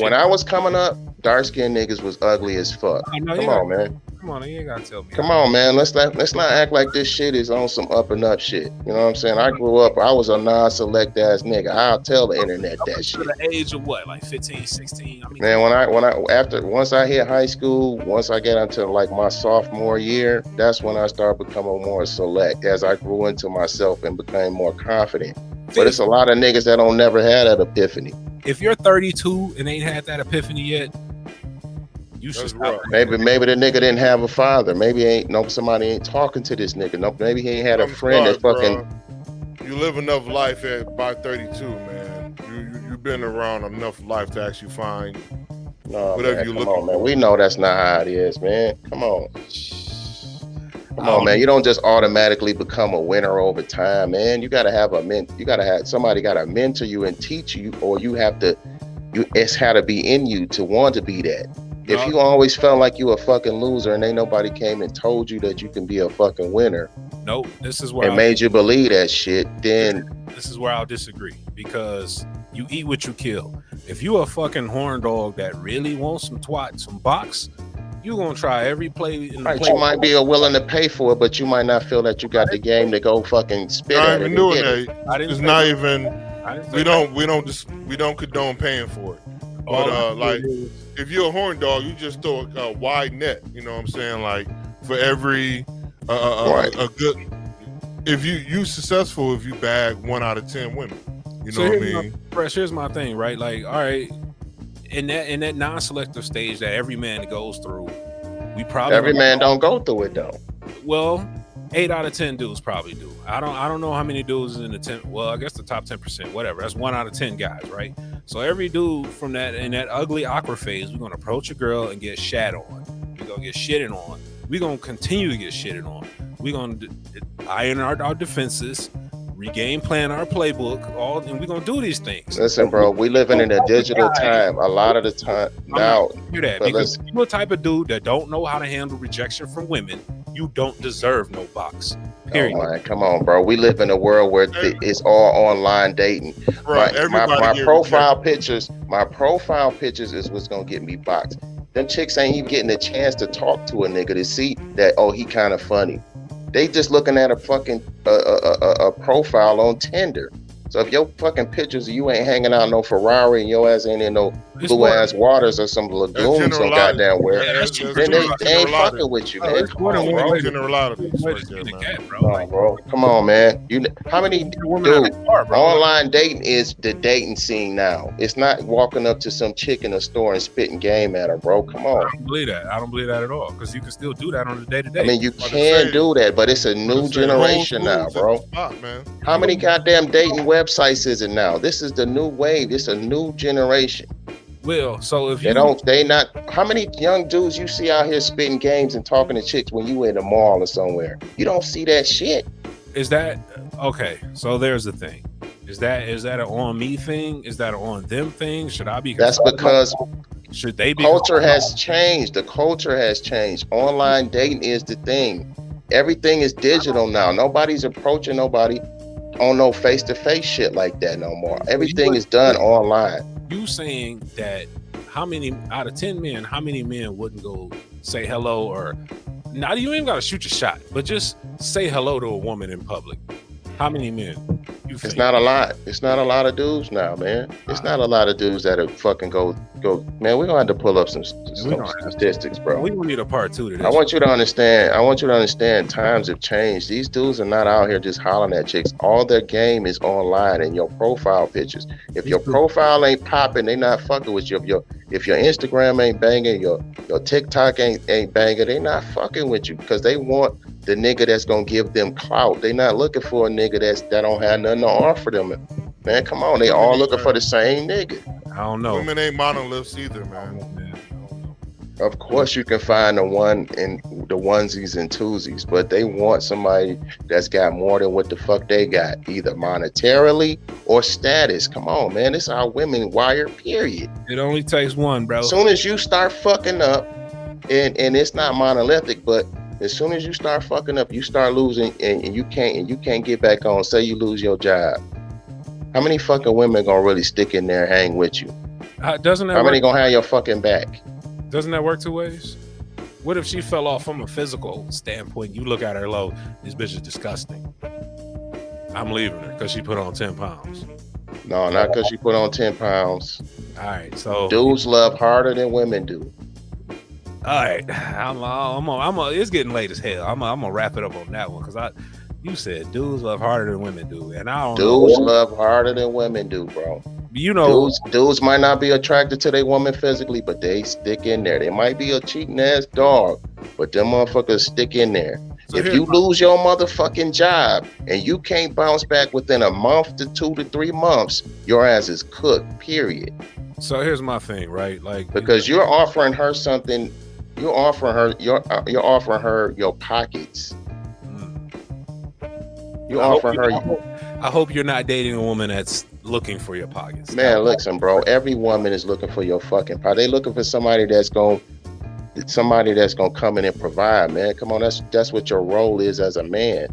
C: when I was coming up, dark-skinned niggas was ugly as fuck. Come on, man.
A: Come on, you ain't gotta tell me.
C: Come on, man. Let's not act like this shit is on some up and up shit. You know what I'm saying? I grew up, I was a non-select ass nigga. I'll tell the internet that shit.
A: To the age of what, like 15, 16? I mean,
C: man, once I hit high school, once I get into like my sophomore year, that's when I started becoming more select as I grew into myself and became more confident. But it's a lot of niggas that don't never had that epiphany.
A: If you're 32 and ain't had that epiphany yet, you should stop.
C: Maybe the nigga didn't have a father. Maybe somebody ain't talking to this nigga. No, maybe he ain't had a friend that fucking.
B: Bro. You live enough life by 32, man. You've been around enough life to actually find whatever you look for.
C: Man. We know that's not how it is, man. Come on. Come on, man. You don't just automatically become a winner over time, man. You gotta have somebody gotta mentor you and teach you, or it's had to be in you to want to be that. If you always felt like you a fucking loser and ain't nobody came and told you that you can be a fucking winner,
A: nope, this is where
C: made you believe that shit, then
A: this is where I'll disagree, because you eat what you kill. If you a fucking horn dog that really wants some twat, some box, you gonna try every play in the
C: right, you might be willing to pay for it, but you might not feel that you got the game to go fucking spit at it and get it.
B: It's not even. We don't condone paying for it. But like, if you're a horn dog, you just throw a wide net. You know what I'm saying? Like, for every a good. If you successful, if you bag 1 out of 10 women. You know what I mean?
A: Fresh, here's my thing, right? Like, all right, in that non-selective stage that every man goes through, we probably
C: every man don't go through it though.
A: Well, 8 out of 10 dudes probably do. I don't know how many dudes in the 10. Well, I guess the top 10%, whatever. That's 1 out of 10 guys, right? So every dude from in that ugly awkward phase, we're gonna approach a girl and get shat on. We're gonna get shitted on. We're gonna continue to get shitted on. We're gonna iron our defenses, regain plan our playbook, and we're gonna do these things.
C: Listen, bro, we living in a digital time. A lot of the time now.
A: Hear that, because you're the type of dude that don't know how to handle rejection from women. You don't deserve no box. Period.
C: Oh man, come on, bro. We live in a world where it's all online dating.
B: Bro,
C: my profile pictures is what's gonna get me boxed. Them chicks ain't even getting a chance to talk to a nigga to see that, oh, he kind of funny. They just looking at a fucking a profile on Tinder. So if your fucking pictures, you ain't hanging out no Ferrari and your ass ain't in no blue ass waters or some lagoon, some goddamn where, then they ain't fucking with you, man. Come on, bro. Come on, man. How many online dating is the dating scene now? It's not walking up to some chick in a store and spitting game at her, bro. Come on.
A: I don't believe that. I don't believe that at all, because you can still do that on the day-to-day.
C: I mean, you can do that, but it's a new generation now, bro. How many goddamn dating websites is it now? This is the new wave. It's a new generation.
A: Well, so if
C: how many young dudes you see out here spitting games and talking to chicks when you in the mall or somewhere? You don't see that shit.
A: Is that okay? So there's the thing. Is that an on me thing? Is that an on them thing? Should I be?
C: That's because
A: should they be?
C: Culture has changed. The culture has changed. Online dating is the thing. Everything is digital now. Nobody's approaching nobody on no face-to-face shit like that no more. Everything is done online.
A: You saying that how many out of 10 men, how many men wouldn't go say hello, or not? You ain't gotta shoot your shot, but just say hello to a woman in public. How many men?
C: It's not a lot. It's not a lot of dudes now, man. It's not a lot of dudes that are fucking go. Man, we're gonna have to pull up some statistics, bro.
A: We don't need a part 2 to this.
C: I want you to understand. Times have changed. These dudes are not out here just hollering at chicks. All their game is online and your profile pictures. If your profile ain't popping, they not fucking with you. If your Instagram ain't banging, your TikTok ain't banging, they not fucking with you, because they want the nigga that's gonna give them clout. They not looking for a nigga that don't have nothing to offer them. Man, come on, they all looking for the same nigga.
A: I don't know.
B: Women ain't monoliths either, man.
C: Of course you can find the one in the onesies and twosies, but they want somebody that's got more than what the fuck they got, either monetarily or status. Come on, man, this is how women wire, period.
A: It only takes one, bro.
C: As soon as you start fucking up, and it's not monolithic, but as soon as you start fucking up, you start losing, and you can't get back on. Say you lose your job. How many fucking women gonna really stick in there and hang with you?
A: How
C: many gonna have your fucking back?
A: Doesn't that work 2 ways? What if she fell off from a physical standpoint? You look at her low, this bitch is disgusting. I'm leaving her because she put on 10 pounds.
C: No, not because she put on 10 pounds.
A: All right, so
C: dudes love harder than women do.
A: All right, it's getting late as hell. I'm gonna wrap it up on that one, because you said dudes love harder than women do, and I don't know.
C: Dudes love harder than women do, bro.
A: You know,
C: dudes might not be attracted to their woman physically, but they stick in there. They might be a cheating ass dog, but them motherfuckers stick in there. So if you lose your motherfucking job and you can't bounce back within a month to 2 to 3 months, your ass is cooked, period.
A: So here's my thing, right? Like,
C: because you're offering her something, you're offering her your pockets. You offering her.
A: I hope you're not dating a woman that's looking for your pockets.
C: Man, listen, bro. Every woman is looking for your fucking pocket. They looking for somebody that's gonna come in and provide. Man, come on. That's what your role is as a man.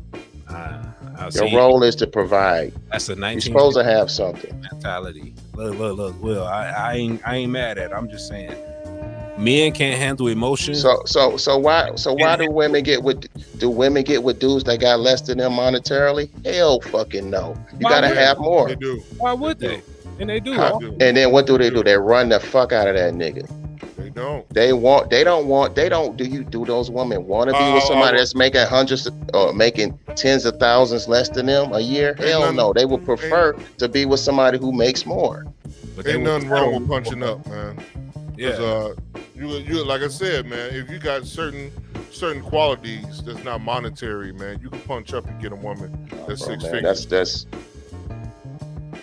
C: Your role is to provide.
A: That's a 19.
C: You're supposed to have something.
A: Mentality. Look. Will, I ain't mad at it. I'm just saying, men can't handle emotion.
C: So why do women get with dudes that got less than them monetarily? Hell, fucking no. You gotta have more.
B: They do.
A: Why would they? And they do.
C: And then what do? They run the fuck out of that nigga.
B: They don't. Do those women want to be with somebody that's making hundreds or making tens of thousands less than them a year? Hell no. They would prefer to be with somebody who makes more. But ain't nothing wrong with punching up, man. Yeah. You like I said, man, if you got certain qualities that's not monetary, man, you can punch up and get a woman that's six figures.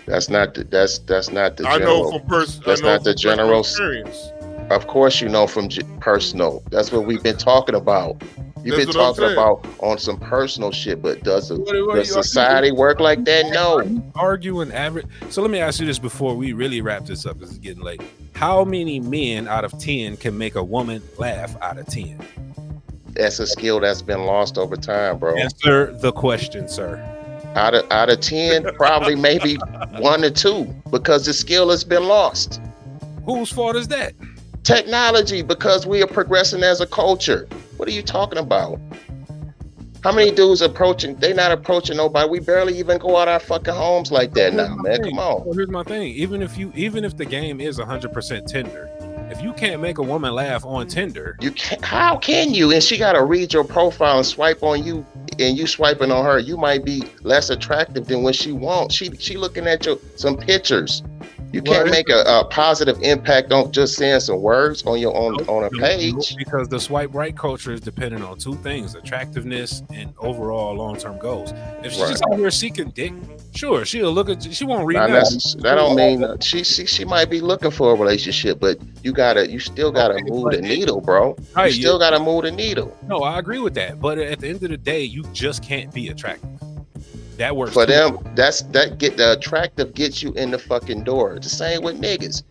C: That's not the general.
B: I know from personal experience.
C: Of course, you know from personal. That's what we've been talking about. You've been talking about on some personal shit, but does society work like that? No.
A: Arguing average. So let me ask you this before we really wrap this up, because it's getting late. How many men out of 10 can make a woman laugh out of 10?
C: That's a skill that's been lost over time, bro.
A: Answer the question, sir.
C: Out of 10, probably maybe 1 or 2, because the skill has been lost.
A: Whose fault is that?
C: Technology, because we are progressing as a culture. What are you talking about? How many dudes they not approaching nobody? We barely even go out our fucking homes like that now, man. Come on.
A: Well, here's my thing. Even if the game is 100% Tinder, if you can't make a woman laugh on Tinder,
C: you can't. How can you? And she gotta read your profile and swipe on you, and you swiping on her. You might be less attractive than what she wants. She looking at some pictures. You can't make a positive impact on just saying some words on your on a page.
A: Because the swipe right culture is dependent on 2 things: attractiveness and overall long-term goals. If she's just out here seeking dick, sure, she'll look at. She won't read that.
C: That don't mean she might be looking for a relationship, but you still gotta move the needle, bro. You still gotta move the needle.
A: No, I agree with that, but at the end of the day, you just can't be attractive. That works
C: for them. The attractive gets you in the fucking door. It's the same with niggas.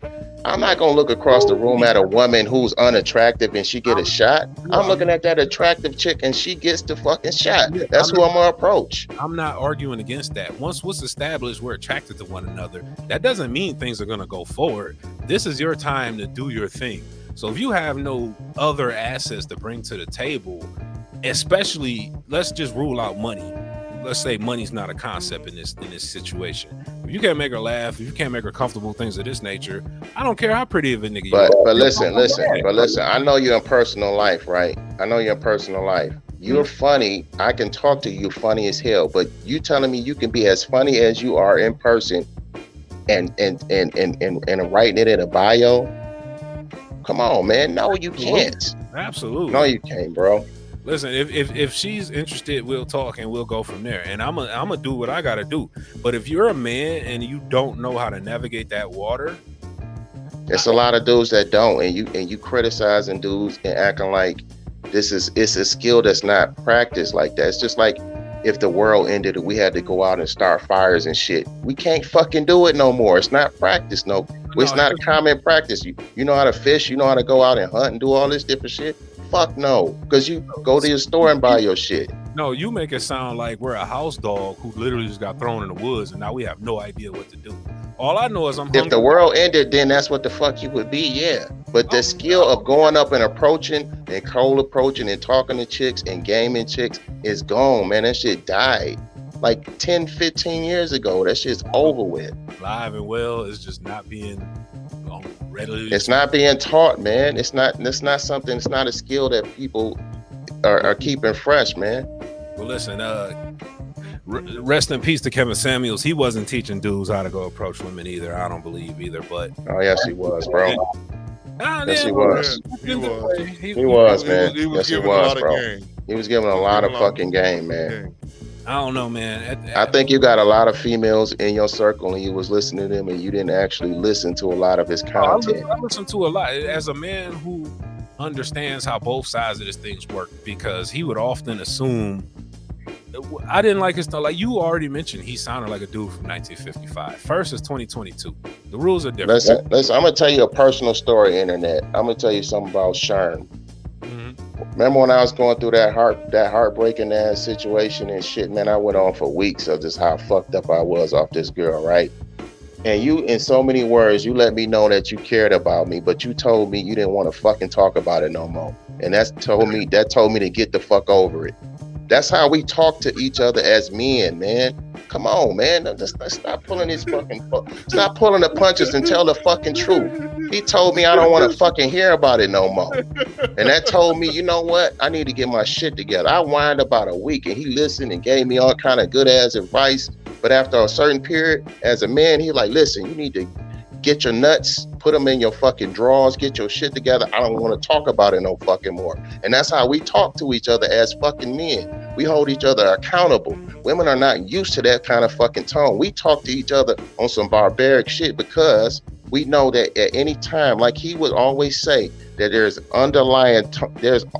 C: I'm not gonna look across the room at a woman who's unattractive and she get a shot. I'm looking at that attractive chick and she gets the fucking shot. That's who I'm gonna approach.
A: I'm not arguing against that. Once what's established, we're attracted to one another. That doesn't mean things are gonna go forward. This is your time to do your thing. So if you have no other assets to bring to the table, especially, let's just rule out money. Let's say money's not a concept in this situation. If you can't make her laugh, if you can't make her comfortable, things of this nature, I don't care how pretty of a nigga you are.
C: But listen. I know you're in personal life, right? You're funny. I can talk to you funny as hell, but you telling me you can be as funny as you are in person and writing it in a bio? Come on, man. No, you can't.
A: Absolutely.
C: No, you can't, bro.
A: Listen, if she's interested, we'll talk and we'll go from there. And I'm gonna do what I gotta do. But if you're a man and you don't know how to navigate that water,
C: there's a lot of dudes that don't, and you criticizing dudes and acting like it's a skill that's not practiced like that. It's just like if the world ended and we had to go out and start fires and shit. We can't fucking do it no more. It's not practice, no. It's not a common practice. You know how to fish, you know how to go out and hunt and do all this different shit. Fuck no, because you go to your store and buy your shit.
A: No, you make it sound like we're a house dog who literally just got thrown in the woods and now we have no idea what to do. All I know is I'm hungry.
C: If the world ended, then that's what the fuck you would be, yeah. But the skill of going up and approaching and cold approaching and talking to chicks and gaming chicks is gone, man. That shit died like 10, 15 years ago. That shit's over with.
A: Live and well is just not being readily.
C: It's not being taught, man. It's not something. It's not a skill that people are keeping fresh, man.
A: Well, listen. Rest in peace to Kevin Samuels. He wasn't teaching dudes how to go approach women either. I don't believe either. But
C: oh yes, he was, bro. Yes, he was.
B: He
C: was, man. Yes, he was, bro. He was giving a lot of fucking game, man.
A: I don't know, man.
C: I think you got a lot of females in your circle and you was listening to them and you didn't actually listen to a lot of his content.
A: I listen to a lot. As a man who understands how both sides of this things work, because he would often assume I didn't like his stuff. Like you already mentioned, he sounded like a dude from 1955. First is 2022. The rules are different.
C: Listen, I'm gonna tell you a personal story, internet. I'm gonna tell you something about Sherm. Remember when I was going through that heartbreaking ass situation and shit, man, I went on for weeks of just how fucked up I was off this girl, right? And you, in so many words, you let me know that you cared about me, but you told me you didn't want to fucking talk about it no more. And that told me to get the fuck over it. That's how we talk to each other as men, man. Come on, man. Let's stop pulling stop pulling the punches and tell the fucking truth. He told me I don't want to fucking hear about it no more. And that told me, you know what? I need to get my shit together. I whined about a week and he listened and gave me all kind of good ass advice. But after a certain period, as a man, he like, listen, you need to get your nuts, put them in your fucking drawers, get your shit together. I don't want to talk about it no fucking more. And that's how we talk to each other as fucking men. We hold each other accountable. Women are not used to that kind of fucking tone. We talk to each other on some barbaric shit because we know that at any time, like he would always say, that there's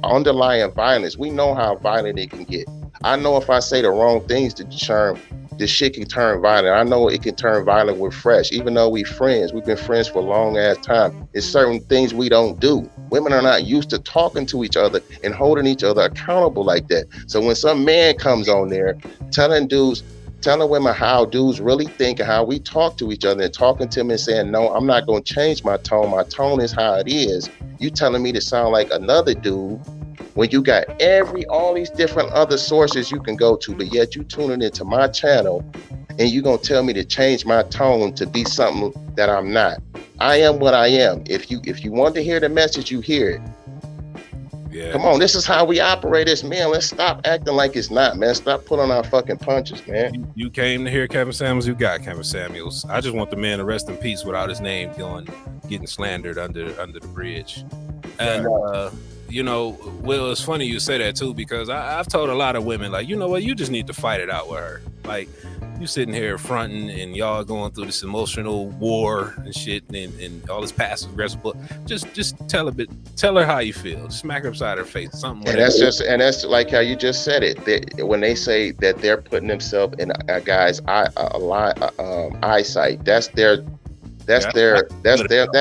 C: underlying violence. We know how violent it can get. I know if I say the wrong things to Sherm, this shit can turn violent. I know it can turn violent with Fresh. Even though we've been friends for a long ass time. It's certain things we don't do. Women are not used to talking to each other and holding each other accountable like that. So when some man comes on there telling women how dudes really think and how we talk to each other and talking to them and saying, no, I'm not going to change my tone. My tone is how it is. You telling me to sound like another dude when you got all these different other sources you can go to, but yet you tuning into my channel and you gonna tell me to change my tone to be something that I'm not. I am what I am. If you want to hear the message, you hear it. Yeah. Come on, this is how we operate as men. Let's stop acting like it's not, man. Stop pulling our fucking punches, man.
A: You came to hear Kevin Samuels, you got Kevin Samuels. I just want the man to rest in peace without his name getting slandered under the bridge. And you know, Will, it's funny you say that too, because I've told a lot of women, like, you know what, you just need to fight it out with her. Like, you sitting here fronting and y'all going through this emotional war and shit and all this passive aggressive, but just tell her how you feel. Smack her upside her face. Something.
C: And that's like how you just said it. When they say that they're putting themselves in a guy's eyesight, that's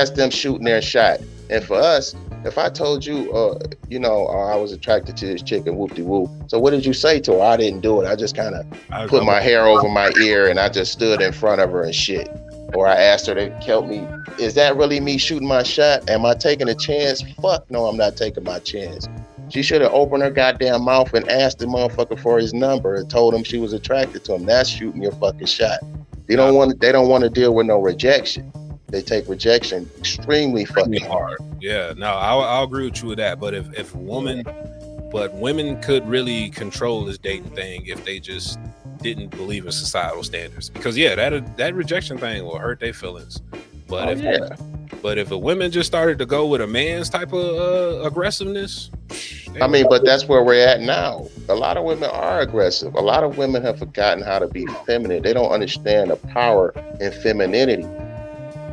C: them shooting their shot. And for us, if I told you, I was attracted to this chick and whoop-de-whoop. So what did you say to her? I didn't do it. I just kind of put my hair over my ear and I just stood in front of her and shit. Or I asked her to help me. Is that really me shooting my shot? Am I taking a chance? Fuck no, I'm not taking my chance. She should have opened her goddamn mouth and asked the motherfucker for his number and told him she was attracted to him. That's shooting your fucking shot. They don't want to deal with no rejection. They take rejection extremely fucking hard.
A: Yeah, no, I'll agree with you with that. But if women could really control this dating thing if they just didn't believe in societal standards. Because that rejection thing will hurt their feelings. But if a women just started to go with a man's type of aggressiveness,
C: but that's where we're at now. A lot of women are aggressive. A lot of women have forgotten how to be feminine. They don't understand the power in femininity.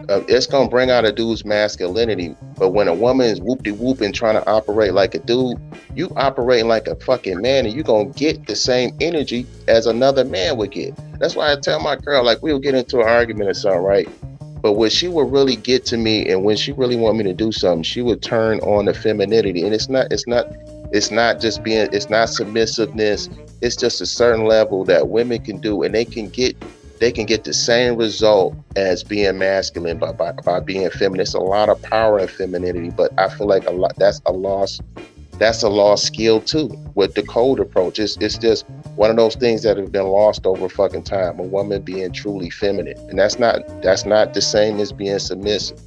C: It's gonna bring out a dude's masculinity, but when a woman is whoop-de-whoop and trying to operate like a dude, you operating like a fucking man, and you gonna get the same energy as another man would get. That's why I tell my girl, like, we'll get into an argument or something, right? But when she would really get to me, and when she really want me to do something, she would turn on the femininity, and it's not submissiveness. It's just a certain level that women can do, and they can get the same result as being masculine by being feminine. It's a lot of power in femininity, but I feel like that's a lost skill too with the cold approach. It's just one of those things that have been lost over fucking time. A woman being truly feminine, and that's not the same as being submissive.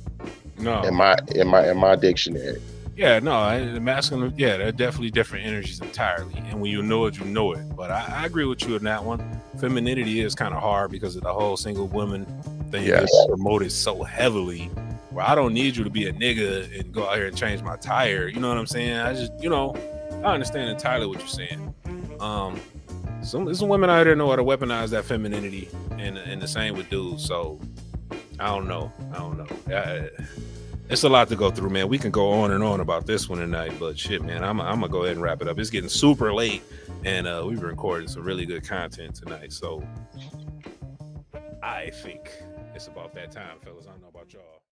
C: No, in my dictionary.
A: Yeah, no, the masculine. Yeah, they're definitely different energies entirely. And when you know it, you know it. But I agree with you on that one. Femininity is kind of hard because of the whole single woman thing is promoted so heavily. Where I don't need you to be a nigga and go out here and change my tire. You know what I'm saying? I just, I understand entirely what you're saying. Some women out there know how to weaponize that femininity, and the same with dudes. So I don't know. It's a lot to go through, man. We can go on and on about this one tonight, but shit, man, I'm gonna go ahead and wrap it up. It's getting super late, and we've recorded some really good content tonight. So I think it's about that time, fellas. I don't know about y'all.